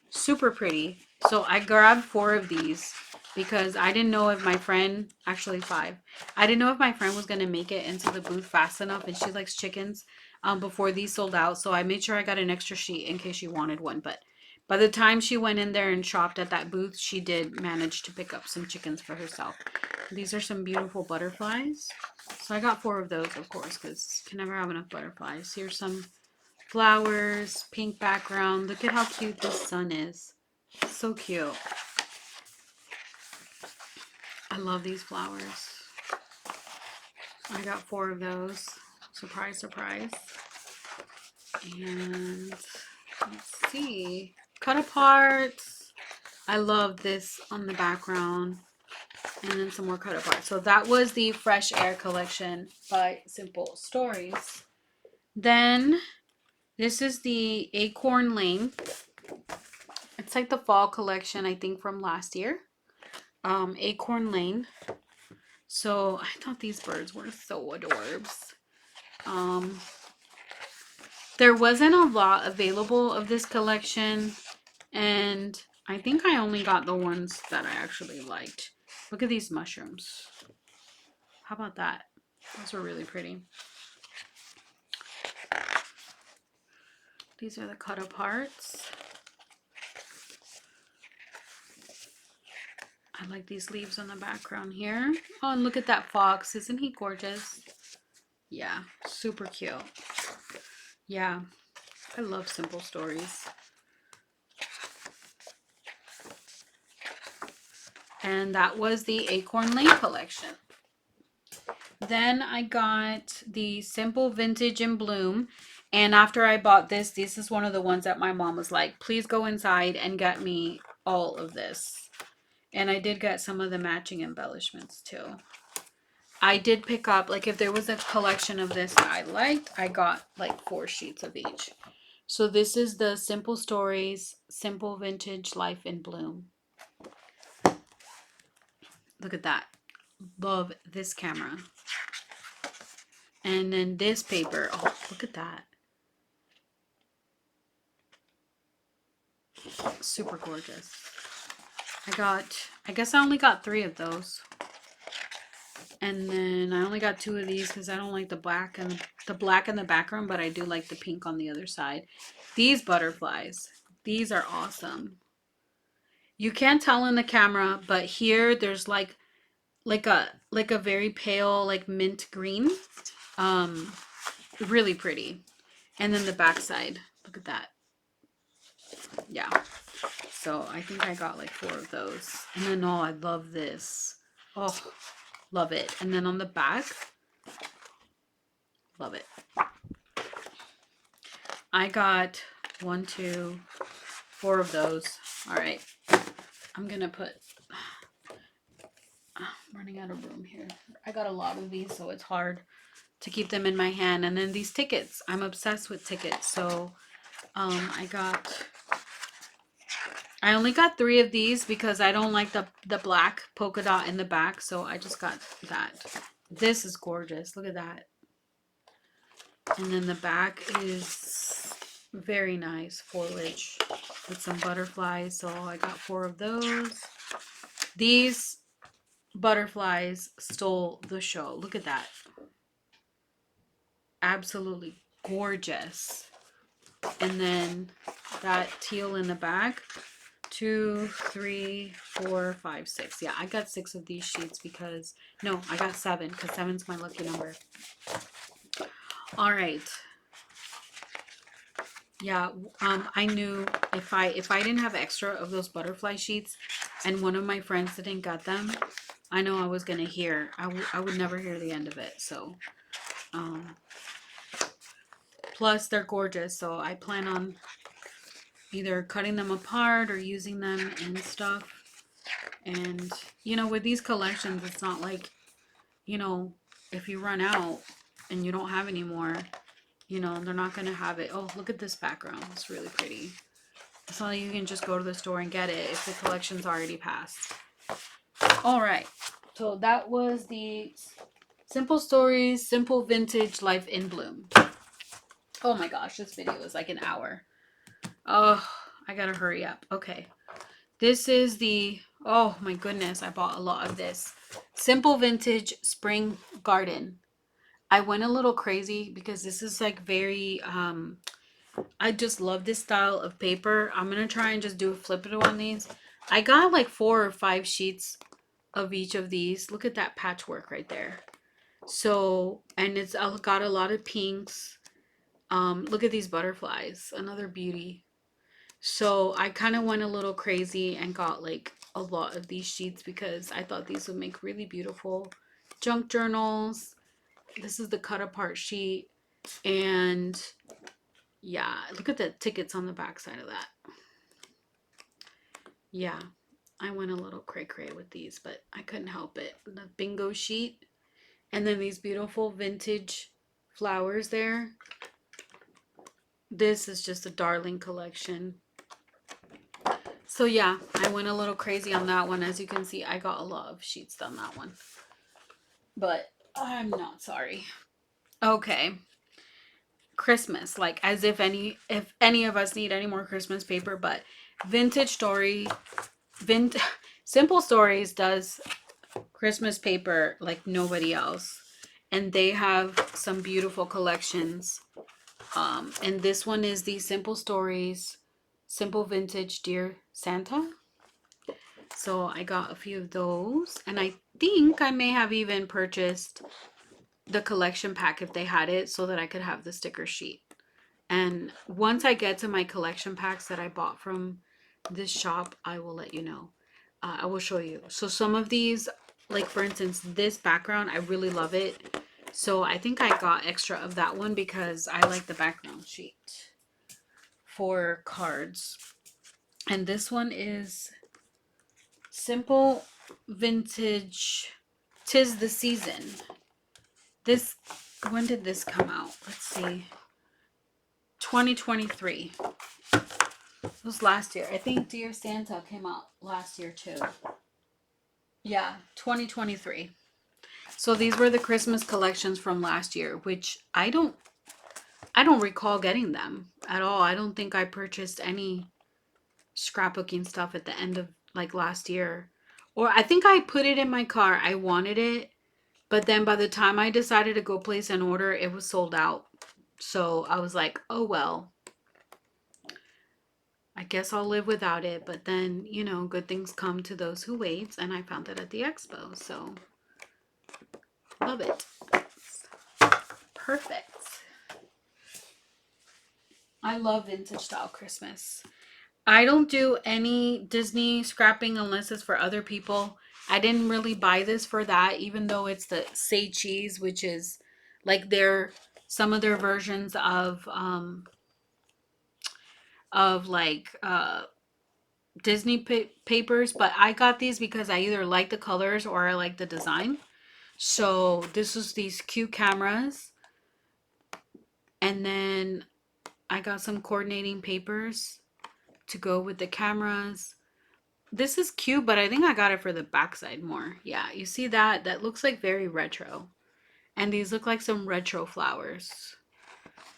Super pretty. So I grabbed 4 of these because I didn't know if my friend, actually 5, I didn't know if my friend was going to make it into the booth fast enough, and she likes chickens, before these sold out. So I made sure I got an extra sheet in case she wanted one. But by the time she went in there and shopped at that booth, she did manage to pick up some chickens for herself. These are some beautiful butterflies. So I got 4 of those, of course, because you can never have enough butterflies. Here's some flowers, pink background. Look at how cute this sun is. So cute. I love these flowers. I got 4 of those. Surprise, surprise. And let's see. Cut aparts. I love this on the background. And then some more cut apart. So that was the Fresh Air collection by Simple Stories. Then this is the Acorn Lane. It's like the fall collection, I think, from last year. Acorn Lane. So I thought these birds were so adorbs. There wasn't a lot available of this collection, and I think I only got the ones that I actually liked. Look at these mushrooms. How about that? Those are really pretty. These are the cut aparts. I like these leaves on the background here. Oh, and look at that fox. Isn't he gorgeous? Yeah, super cute. Yeah, I love Simple Stories. And that was the Acorn Lane collection. Then I got the Simple Vintage in Bloom. And after I bought this, this is one of the ones that my mom was like, please go inside and get me all of this. And I did get some of the matching embellishments too. I did pick up, like, if there was a collection of this that I liked, I got like 4 sheets of each. So this is the Simple Stories, Simple Vintage Life in Bloom. Look at that. Love this camera. And then this paper. Oh, look at that. Super gorgeous. I guess I only got 3 of those. And then I only got 2 of these because I don't like the black and the background, but I do like the pink on the other side. These butterflies, these are awesome. You can't tell in the camera, but here there's like a very pale, like mint green. Really pretty. And then the backside, look at that. Yeah. So I think I got like 4 of those. And then, oh, I love this. Oh, love it. And then on the back, love it. I got 1, 2, 4 of those. All right. I'm going to put I'm running out of room here. I got a lot of these, so it's hard to keep them in my hand. And then these tickets. I'm obsessed with tickets. So I only got 3 of these because I don't like the black polka dot in the back. So I just got that. This is gorgeous. Look at that. And then the back is very nice foliage with some butterflies. So I got 4 of those. These butterflies stole the show. Look at that. Absolutely gorgeous. And then that teal in the back. 2, 3, 4, 5, 6. Yeah, I got 6 of these sheets because no, I got 7 because 7's my lucky number. All right. Yeah, I knew if I didn't have extra of those butterfly sheets and one of my friends didn't get them, I know I was gonna hear. I would never hear the end of it. So, plus they're gorgeous, so I plan on either cutting them apart or using them and stuff. And you know, with these collections, it's not like, you know, if you run out and you don't have any more, you know, they're not gonna have it. Oh, look at this background. It's really pretty. It's not like you can just go to the store and get it if the collection's already passed. All right. So that was the Simple Stories, Simple Vintage Life in Bloom. Oh my gosh, this video is like an hour. Oh, I gotta hurry up. Okay. This is the, oh my goodness, I bought a lot of this. Simple Vintage Spring Garden. I went a little crazy because this is like very, I just love this style of paper. I'm going to try and just do a flip it on these. I got like 4 or 5 sheets of each of these. Look at that patchwork right there. So, and it's got a lot of pinks. Look at these butterflies. Another beauty. So I kind of went a little crazy and got like a lot of these sheets because I thought these would make really beautiful junk journals. This is the cut apart sheet. And yeah, look at the tickets on the back side of that. Yeah, I went a little cray-cray with these, but I couldn't help it. The bingo sheet. And then these beautiful vintage flowers there. This is just a darling collection. So yeah, I went a little crazy on that one. As you can see, I got a lot of sheets on that one. But I'm not sorry. Okay. Christmas, like as if any of us need any more Christmas paper, but Vintage Story, Simple Stories does Christmas paper like nobody else, and they have some beautiful collections. And this one is the Simple Stories Simple Vintage Dear Santa. So I got a few of those, and I think I may have even purchased the collection pack if they had it so that I could have the sticker sheet. And once I get to my collection packs that I bought from this shop, I will let you know. I will show you. So some of these, like for instance, this background, I really love it. So I think I got extra of that one because I like the background sheet for cards. And this one is Simple Vintage 'Tis the Season. This, when did this come out? Let's see. 2023. It was last year. I think Dear Santa came out last year too. Yeah, 2023. So these were the Christmas collections from last year, which I don't recall getting them at all. I don't think I purchased any scrapbooking stuff at the end of like last year. Or I think I put it in my car. I wanted it, but then by the time I decided to go place an order, it was sold out. So I was like, oh well, I guess I'll live without it. But then, you know, good things come to those who wait. And I found it at the expo. So, love it. Perfect. I love vintage style Christmas. I don't do any Disney scrapping unless it's for other people. I didn't really buy this for that, even though it's the Say Cheese, which is like some of their versions of like Disney papers, but I got these because I either like the colors or I like the design. So this was these cute cameras. And then I got some coordinating papers to go with the cameras. This is cute, but I think I got it for the backside more. Yeah, you see that? That looks like very retro. And these look like some retro flowers.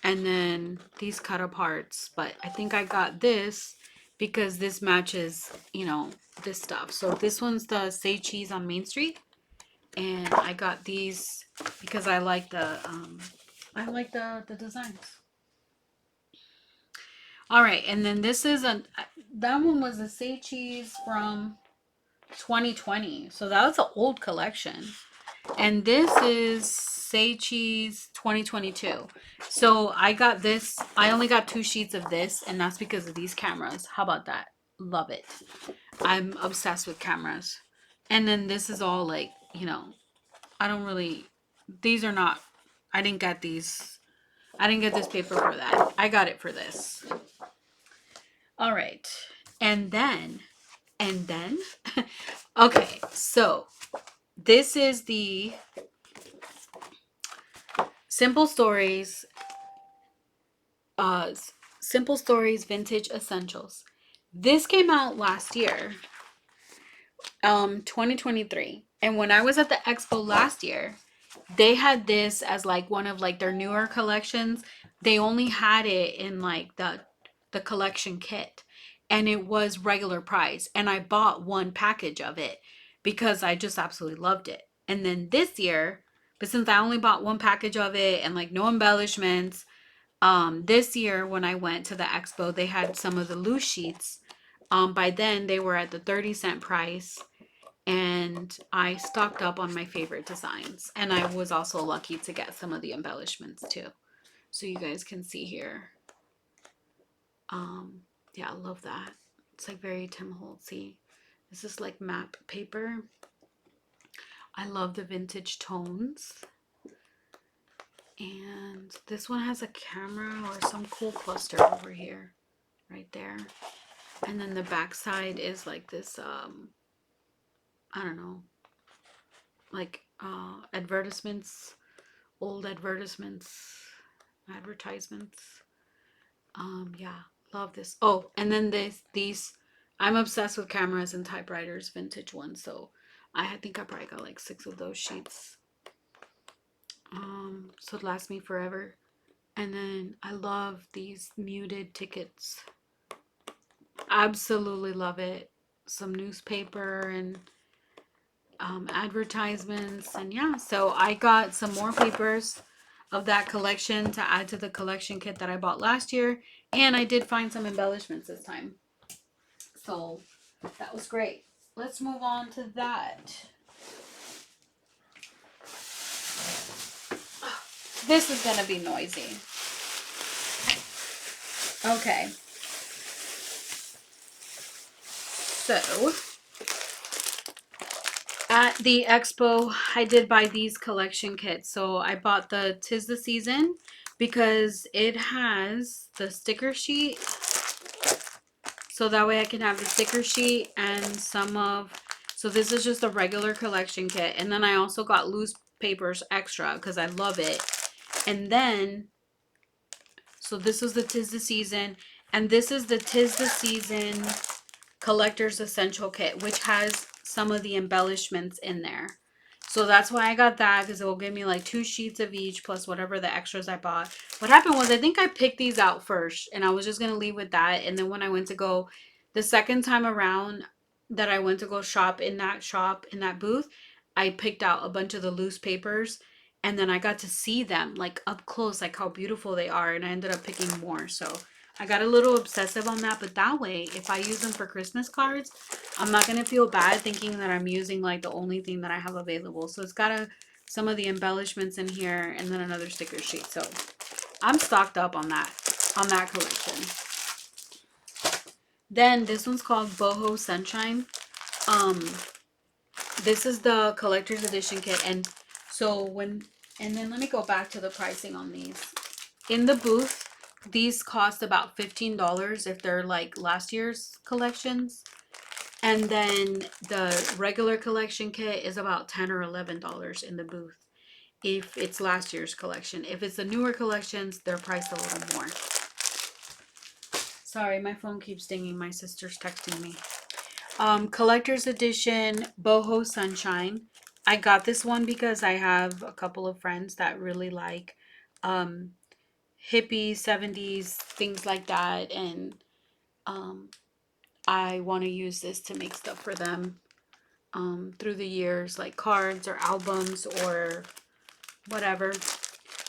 And then these cut aparts. But I think I got this because this matches, you know, this stuff. So this one's the Say Cheese on Main Street. And I got these because I like the designs. All right, and then this is that one was a Say Cheese from 2020. So that was an old collection. And this is Say Cheese 2022. So I got this. I only got 2 sheets of this, and that's because of these cameras. How about that? Love it. I'm obsessed with cameras. And then this is all like, you know, I don't really, these are not, I didn't get these. I didn't get this paper for that. I got it for this. All right. And then, okay, so this is the Simple Stories Vintage Essentials. This came out last year, 2023. And when I was at the expo last year, they had this as like one of like their newer collections. They only had it in like the collection kit, and it was regular price, and I bought one package of it because I just absolutely loved it. And then this year, but since I only bought one package of it and like no embellishments, this year when I went to the expo, they had some of the loose sheets. By then they were at the 30-cent price, and I stocked up on my favorite designs, and I was also lucky to get some of the embellishments too, so you guys can see here. Yeah, I love that. It's like very Tim Holtzy. This is like map paper. I love the vintage tones. And this one has a camera or some cool cluster over here, right there. And then the back side is like this, I don't know, like advertisements, old advertisements, advertisements. Yeah, love this. Oh, and then these, I'm obsessed with cameras and typewriters, vintage ones. So I think I probably got like 6 of those sheets. So it lasts me forever. And then I love these muted tickets. Absolutely love it. Some newspaper and advertisements, and yeah, so I got some more papers of that collection to add to the collection kit that I bought last year, and I did find some embellishments this time, so that was great. Let's move on to that. This is gonna be noisy. Okay, so at the expo, I did buy these collection kits. So I bought the 'Tis the Season because it has the sticker sheet. So that way I can have the sticker sheet and some of, so this is just a regular collection kit. And then I also got loose papers extra because I love it. And then, so this is the 'Tis the Season, and this is the 'Tis the Season Collector's Essential Kit, which has some of the embellishments in there. So that's why I got that, because it will give me like 2 sheets of each plus whatever the extras I bought. What happened was I think I picked these out first, and I was just going to leave with that. And then when I went to go the second time around that I went to go shop, in that booth, I picked out a bunch of the loose papers, and then I got to see them like up close, like how beautiful they are, and I ended up picking more. So I got a little obsessive on that, but that way, if I use them for Christmas cards, I'm not going to feel bad thinking that I'm using like the only thing that I have available. So it's got some of the embellishments in here, and then another sticker sheet. So I'm stocked up on that collection. Then this one's called Boho Sunshine. This is the collector's edition kit, and so and then let me go back to the pricing on these. In the booth, These cost about $15 if they're like last year's collections. And then the regular collection kit is about $10 or $11 in the booth if it's last year's collection. If it's the newer collections, they're priced a little more. Sorry, my phone keeps dinging. My sister's texting me. Collector's edition Boho Sunshine. I got this one because I have a couple of friends that really like hippie 70s things like that, and I want to use this to make stuff for them through the years, like cards or albums or whatever.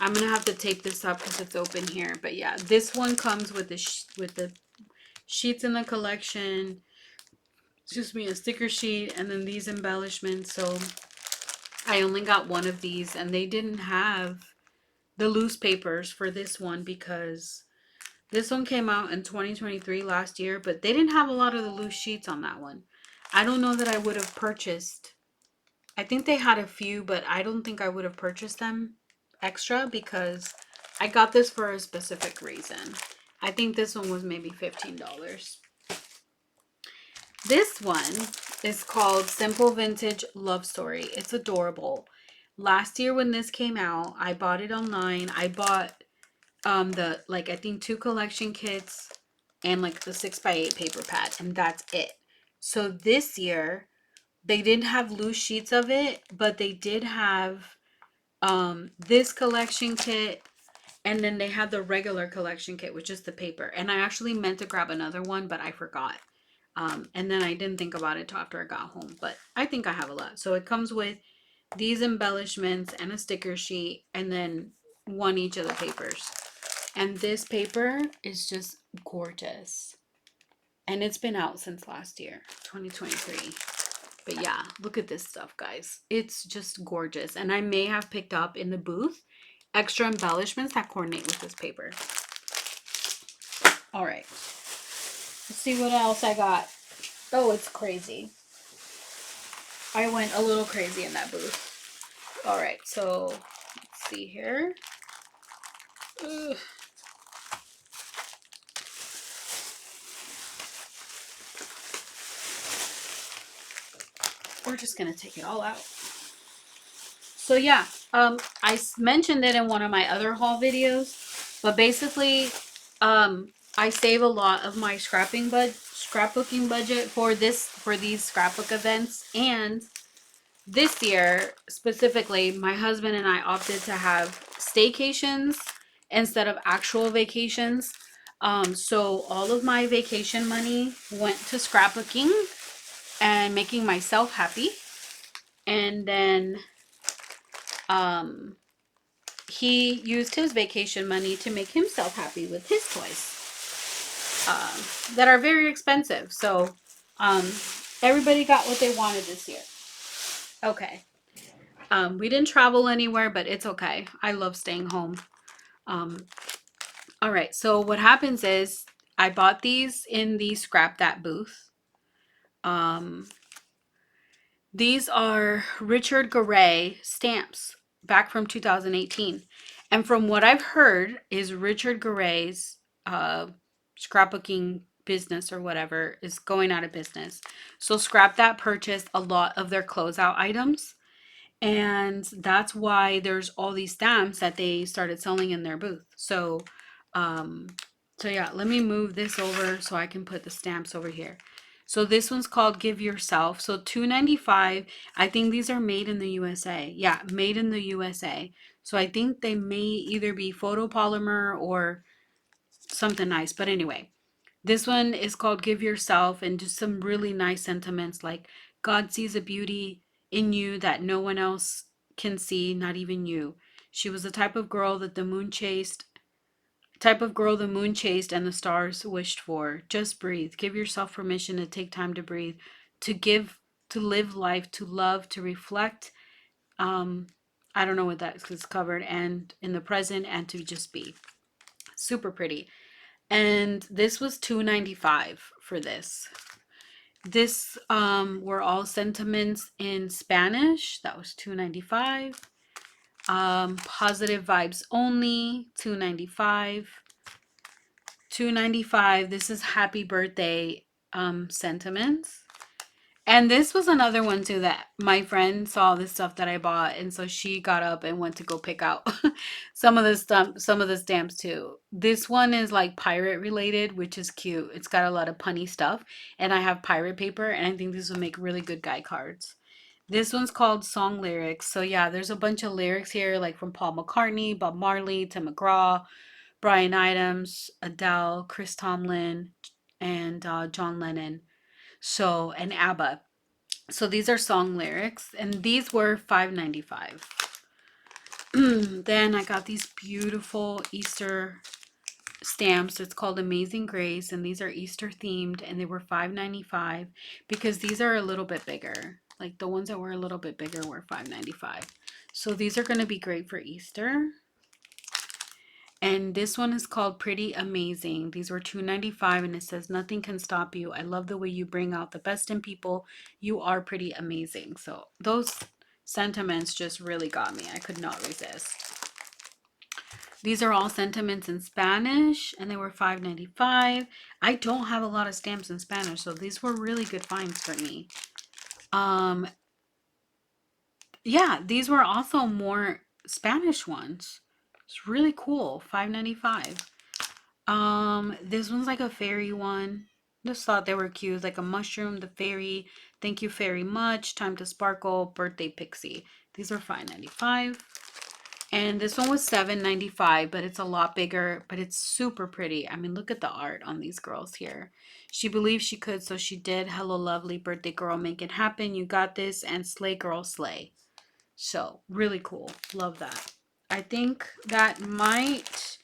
I'm gonna have to tape this up because it's open here, but yeah, this one comes with the sheets in the collection. Excuse me, a sticker sheet, and then these embellishments. So I only got one of these, and they didn't have the loose papers for this one because this one came out in 2023 last year, but they didn't have a lot of the loose sheets on that one. I don't know that I would have purchased. I think they had a few, but I don't think I would have purchased them extra because I got this for a specific reason. I think this one was maybe $15. This one is called Simple Vintage Love Story. It's adorable. Last year when this came out, I bought it online. I bought the I think 2 collection kits and like the 6x8 paper pad, and that's it. So this year they didn't have loose sheets of it, but they did have this collection kit, and then they had the regular collection kit, which is the paper. And I actually meant to grab another one, but I forgot. And then I didn't think about it till after I got home, but I think I have a lot. So it comes with these embellishments and a sticker sheet, and then one each of the papers. And this paper is just gorgeous. And it's been out since last year, 2023. But yeah, look at this stuff, guys. It's just gorgeous. And I may have picked up in the booth extra embellishments that coordinate with this paper. All right. Let's see what else I got. Oh, it's crazy. I went a little crazy in that booth. All right, so let's see here. Ugh. We're just gonna take it all out. So yeah, I mentioned it in one of my other haul videos, but basically, I save a lot of my scrapbooking budget for these scrapbook events. And this year specifically, my husband and I opted to have staycations instead of actual vacations. So all of my vacation money went to scrapbooking and making myself happy. And then he used his vacation money to make himself happy with his toys that are very expensive. So everybody got what they wanted this year. Okay. We didn't travel anywhere, but it's okay. I love staying home. All right. So what happens is I bought these in the Scrap That booth. These are Richard Garay stamps back from 2018. And from what I've heard is Richard Garay's scrapbooking business or whatever is going out of business. So Scrap That purchased a lot of their closeout items. And that's why there's all these stamps that they started selling in their booth. So yeah, let me move this over so I can put the stamps over here. So this one's called Give Yourself. So $2.95. I think these are made in the USA. Yeah, made in the USA. So I think they may either be photopolymer or something nice. But anyway, this one is called Give Yourself, and just some really nice sentiments like God sees a beauty in you that no one else can see, not even you. She was the type of girl the moon chased and the stars wished for. Just breathe. Give yourself permission to take time to breathe, to live life, to love, to reflect. I don't know what that is covered, and in the present, and to just be. Super pretty. And this was $2.95 for this. This were all sentiments in Spanish. That was $2.95. Positive vibes only, $2.95. $2.95. This is happy birthday sentiments. And this was another one too that my friend saw the stuff that I bought, and so she got up and went to go pick out some of the stamps too. This one is like pirate related, which is cute. It's got a lot of punny stuff, and I have pirate paper, and I think this would make really good guy cards. This one's called Song Lyrics. So yeah, there's a bunch of lyrics here, like from Paul McCartney, Bob Marley, Tim McGraw, Bryan Adams, Adele, Chris Tomlin, and John Lennon. So, and ABBA. So these are song lyrics, and these were $5.95. Then I got these beautiful Easter stamps. It's called Amazing Grace, and these are Easter themed, and they were $5.95 because these are a little bit bigger. Like the ones that were a little bit bigger were $5.95. So these are going to be great for Easter. And this one is called Pretty Amazing. These were $2.95, and it says, nothing can stop you. I love the way you bring out the best in people. You are pretty amazing. So those sentiments just really got me. I could not resist. These are all sentiments in Spanish, and they were $5.95. I don't have a lot of stamps in Spanish, so these were really good finds for me. Yeah, these were also more Spanish ones. It's really cool. $5.95. This one's like a fairy one. Just thought they were cute. Like a mushroom, the fairy. Thank you very much. Time to sparkle. Birthday pixie. These are $5.95. And this one was $7.95, but it's a lot bigger, but it's super pretty. I mean, look at the art on these girls here. She believed she could, so she did. Hello, lovely birthday girl. Make it happen. You got this. And slay, girl, slay. So, really cool. Love that. I think that might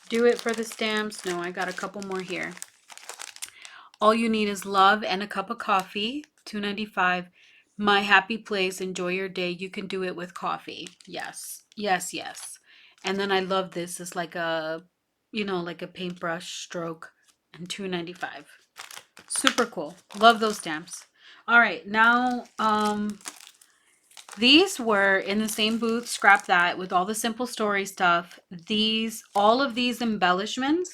do it for the stamps. No, I got a couple more here. All you need is love and a cup of coffee. $2.95. My happy place. Enjoy your day. You can do it with coffee. Yes. Yes, yes. And then I love this. It's like a, like a paintbrush stroke. And $2.95. Super cool. Love those stamps. All right. Now, these were in the same booth, Scrap That, with all the Simple Story stuff. All of these embellishments,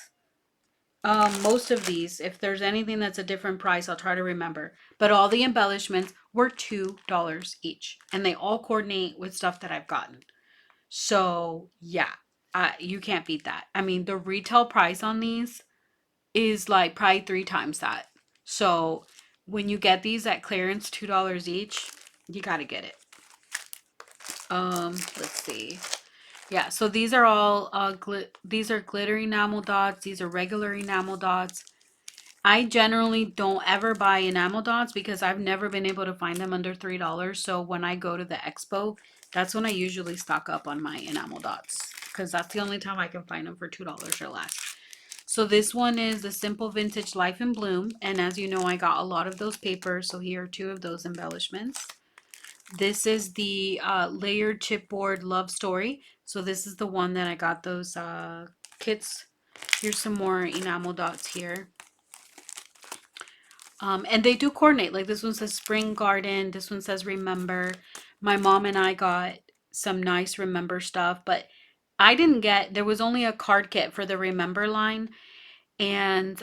most of these, if there's anything that's a different price, I'll try to remember. But all the embellishments were $2 each, and they all coordinate with stuff that I've gotten. So yeah, you can't beat that. I mean, the retail price on these is like probably 3 times that. So when you get these at clearance, $2 each, you gotta get it. Let's see. Yeah, so these are all these are glitter enamel dots. These are regular enamel dots. I generally don't ever buy enamel dots because I've never been able to find them under $3. So when I go to the expo, that's when I usually stock up on my enamel dots because that's the only time I can find them for $2 or less. So this one is the Simple Vintage Life in Bloom, and as you know, I got a lot of those papers, so here are 2 of those embellishments. This is the layered chipboard love story. So this is the one that I got those kits. Here's some more enamel dots here. And they do coordinate. Like this one says Spring Garden. This one says Remember. My mom and I got some nice Remember stuff, but I didn't get, there was only a card kit for the Remember line. And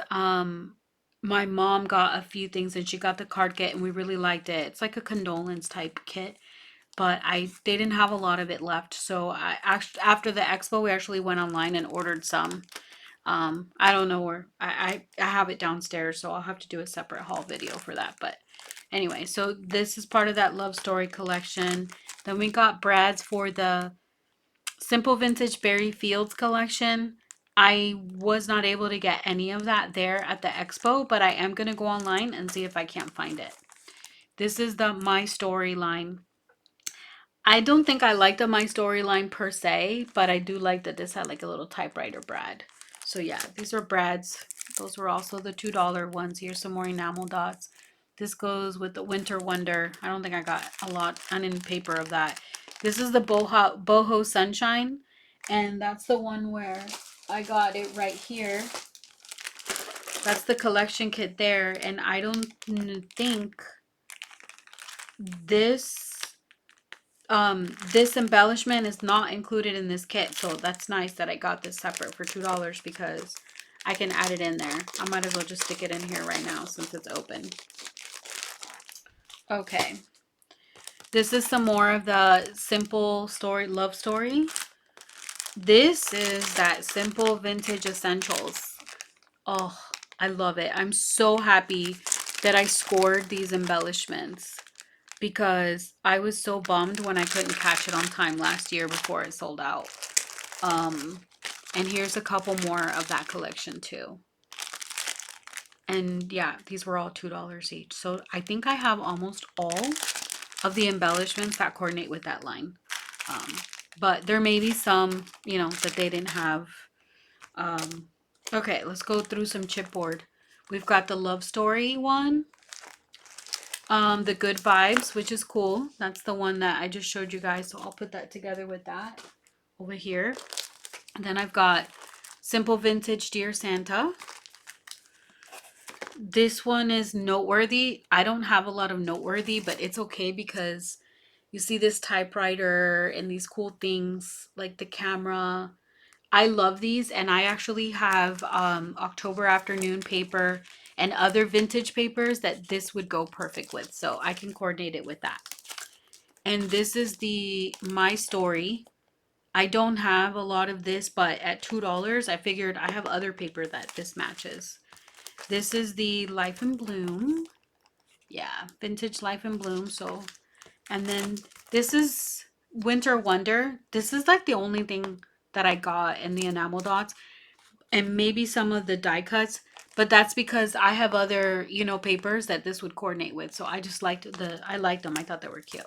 my mom got a few things and she got the card kit and we really liked it. It's like a condolence type kit. But they didn't have a lot of it left. So after the expo, we actually went online and ordered some. I don't know where. I have it downstairs, so I'll have to do a separate haul video for that. But anyway, so this is part of that love story collection. Then we got Brad's for the Simple Vintage Berry Fields collection. I was not able to get any of that there at the expo, but I am going to go online and see if I can't find it. This is the My Story line. I don't think I like the My Storyline per se, but I do like that this had like a little typewriter Brad. So yeah, these are Brad's. Those were also the $2 ones. Here's some more enamel dots. This goes with the Winter Wonder. I don't think I got a lot on paper of that. This is the Boho Sunshine, and that's the one where I got it right here. That's the collection kit there, and I don't think this embellishment is not included in this kit, so that's nice that I got this separate for $2 because I can add it in there. I might as well just stick it in here right now since it's open. Okay. This is some more of the simple story, love story. This is that simple vintage essentials. Oh, I love it. I'm so happy that I scored these embellishments because I was so bummed when I couldn't catch it on time last year before it sold out. And here's a couple more of that collection too. And yeah, these were all $2 each. So I think I have almost all of the embellishments that coordinate with that line. But there may be some, you know, that they didn't have. Okay, let's go through some chipboard. We've got the love story one. The good vibes, which is cool. That's the one that I just showed you guys. So I'll put that together with that over here. And then I've got simple vintage Dear Santa. This one is noteworthy. I don't have a lot of noteworthy, but it's okay because you see this typewriter and these cool things like the camera. I love these, and I actually have October afternoon paper and other vintage papers that this would go perfect with, so I can coordinate it with that. And this is the My Story. I don't have a lot of this, but at $2 I figured I have other paper that this matches. This is the Life in Bloom. Yeah, vintage Life in Bloom. So, and then this is Winter Wonder. This is like the only thing that I got in the enamel dots, and maybe some of the die cuts, but that's because I have other, you know, papers that this would coordinate with. So I just liked I liked them. I thought they were cute.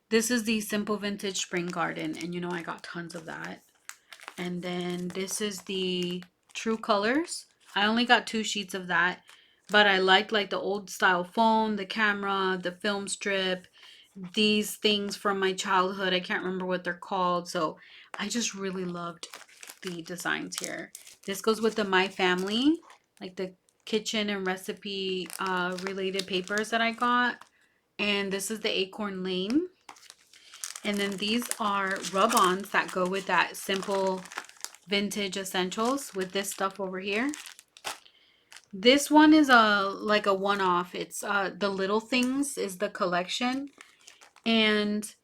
This is the Simple Vintage Spring Garden, and you know I got tons of that. And then this is the True Colors. I only got 2 sheets of that, but I liked like the old style phone, the camera, the film strip, these things from my childhood. I can't remember what they're called. So I just really loved the designs here. This goes with the My Family, like the kitchen and recipe related papers that I got. And this is the Acorn Lane. And then these are rub-ons that go with that simple vintage essentials with this stuff over here. This one is like a one-off. It's the Little Things is the collection, and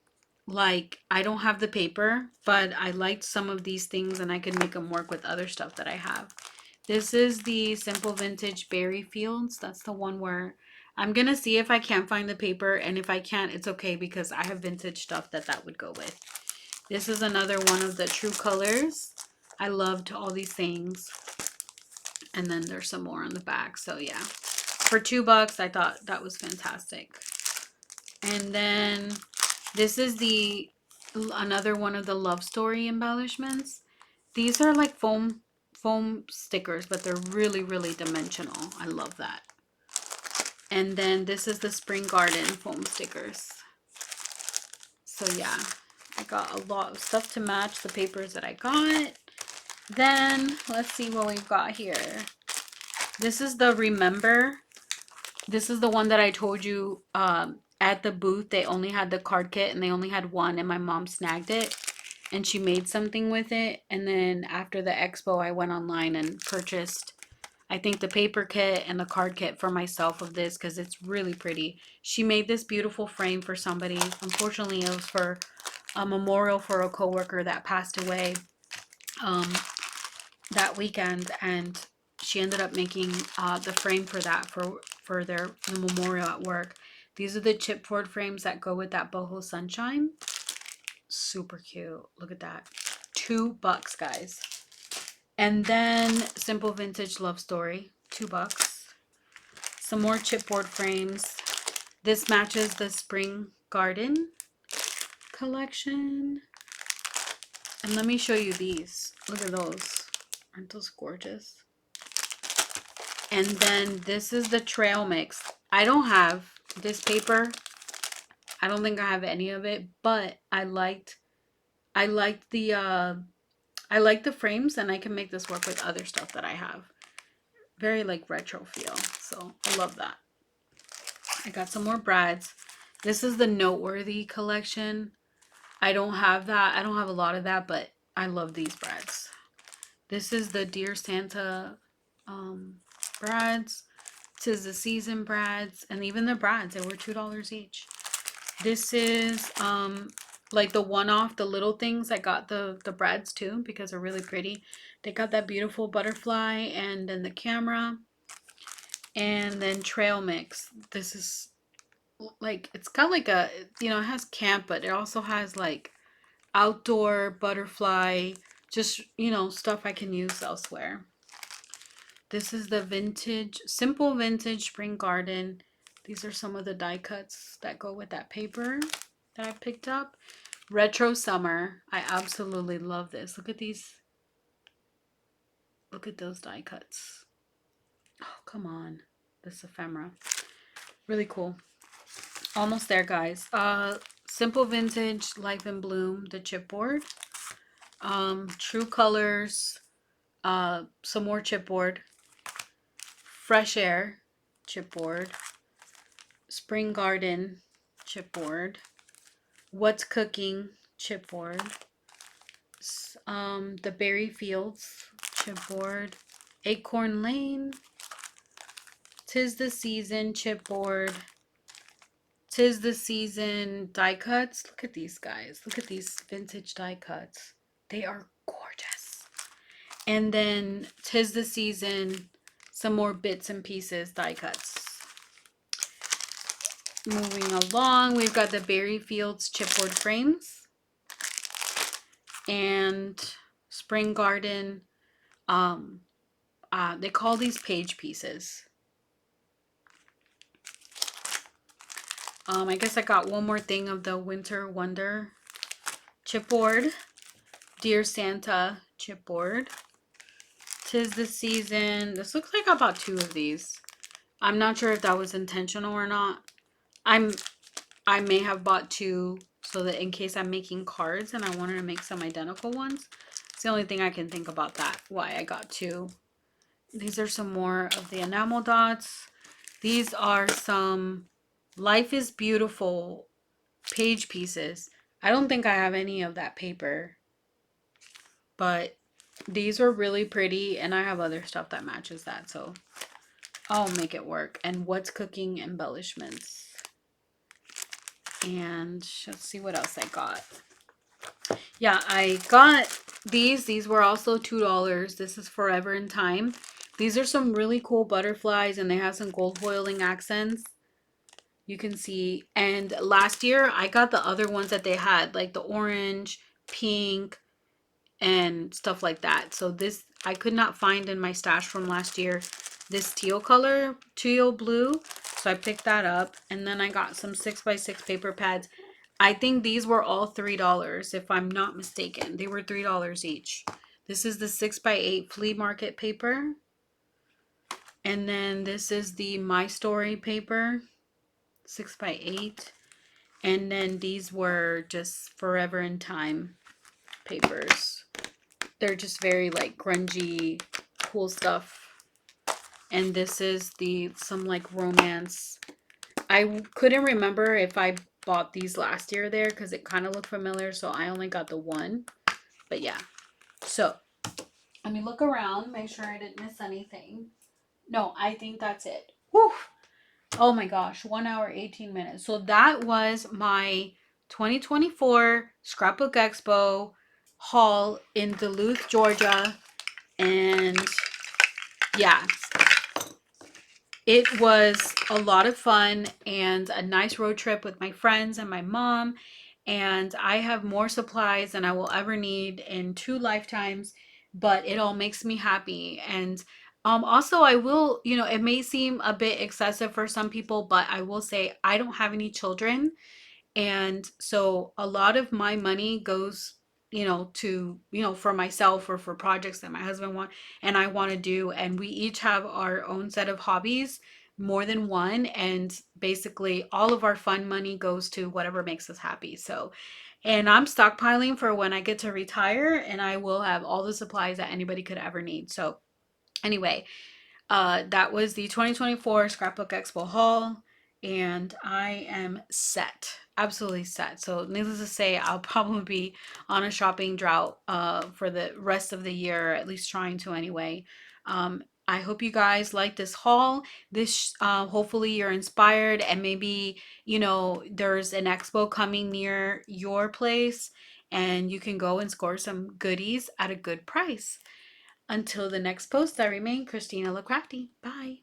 like I don't have the paper, but I liked some of these things and I could make them work with other stuff that I have. This is the Simple Vintage Berry Fields. That's the one where I'm gonna see if I can't find the paper, and if I can't, it's okay because I have vintage stuff that would go with. This is another one of the True Colors. I loved all these things. And then there's some more on the back. So yeah, for $2, I thought that was fantastic. And then this is the another one of the love story embellishments. These are like foam stickers, but they're really, really dimensional. I love that. And then this is the Spring Garden foam stickers. So yeah, I got a lot of stuff to match the papers that I got. Then let's see what we've got here. This is the Remember. This is the one that I told you at the booth. They only had the card kit and they only had one, and my mom snagged it and she made something with it. And then after the expo, I went online and purchased, I think, the paper kit and the card kit for myself of this because it's really pretty. She made this beautiful frame for somebody. Unfortunately, it was for a memorial for a coworker that passed away that weekend, and she ended up making the frame for that for the memorial at work. These are the chipboard frames that go with that boho sunshine. Super cute. Look at that. $2, guys. And then Simple Vintage Love Story, $2. Some more chipboard frames. This matches the Spring Garden collection. And let me show you these. Look at those. Aren't those gorgeous? And then this is the Trail Mix. I don't have this paper. I don't think I have any of it, but I liked the frames, and I can make this work with other stuff that I have. Very like retro feel. So I love that. I got some more brads. This is the Noteworthy collection. I don't have that. I don't have a lot of that, but I love these brads. This is the Dear Santa brads. 'Tis the Season brads, and even the brads, they were $2 each. This is like the one-off, the little things. I got the brads too because they're really pretty. They got that beautiful butterfly and then the camera. And then trail mix. This is like, it's kind of like a, you know, it has camp, but it also has like outdoor butterfly, just, you know, stuff I can use elsewhere. This is the vintage, simple vintage spring garden. These are some of the die cuts that go with that paper that I picked up. Retro summer. I absolutely love this. Look at these. Look at those die cuts. Oh, come on. This ephemera. Really cool. Almost there, guys. Simple vintage life in bloom, the chipboard. True colors. Some more chipboard. Fresh air chipboard. Spring garden chipboard. What's cooking chipboard. The berry fields chipboard. Acorn Lane. 'Tis the season chipboard. 'Tis the season die cuts. Look at these guys. Look at these vintage die cuts. They are gorgeous. And then 'tis the season, some more bits and pieces die cuts. Moving along, we've got the Berry Fields chipboard frames and Spring Garden. They call these page pieces. I guess I got one more thing of the Winter Wonder chipboard. Dear Santa chipboard. 'Tis the season. This looks like I bought 2 of these. I'm not sure if that was intentional or not. I may have bought 2 so that in case I'm making cards and I wanted to make some identical ones. It's the only thing I can think about that, why I got 2. These are some more of the enamel dots. These are some Life is Beautiful page pieces. I don't think I have any of that paper, but these were really pretty, and I have other stuff that matches that, so I'll make it work. And What's Cooking embellishments. And let's see what else I got. Yeah, I got these. These were also $2. This is Forever in Time. These are some really cool butterflies, and they have some gold foiling accents. You can see. And last year, I got the other ones that they had, like the orange, pink, and stuff like that. So this, I could not find in my stash from last year, this teal color, teal blue. So I picked that up. And then I got some 6x6 paper pads. I think these were all $3, if I'm not mistaken. They were $3 each. This is the 6x8 flea market paper. And then this is the My Story paper, 6x8. And then these were just Forever in Time papers. They're just very like grungy, cool stuff. And this is some like romance. I couldn't remember if I bought these last year there because it kind of looked familiar, so I only got the one. But yeah, so let me look around, make sure I didn't miss anything. No, I think that's it. Whew. Oh my gosh, 1 hour 18 minutes. So that was my 2024 Scrapbook Expo haul in Duluth, Georgia. And yeah, it was a lot of fun and a nice road trip with my friends and my mom. And I have more supplies than I will ever need in 2 lifetimes, but it all makes me happy. And also, I will, you know, it may seem a bit excessive for some people, but I will say I don't have any children. And so a lot of my money goes, you know, to, you know, for myself or for projects that my husband want and I want to do. And we each have our own set of hobbies, more than one. And basically all of our fun money goes to whatever makes us happy. So, and I'm stockpiling for when I get to retire, and I will have all the supplies that anybody could ever need. So anyway, that was the 2024 Scrapbook Expo haul. and I am set, absolutely set. So needless to say, I'll probably be on a shopping drought for the rest of the year, at least trying to anyway. I hope you guys like this haul. This hopefully you're inspired, and maybe there's an expo coming near your place, and you can go and score some goodies at a good price. Until the next post, I remain Christina LaCrafty. Bye.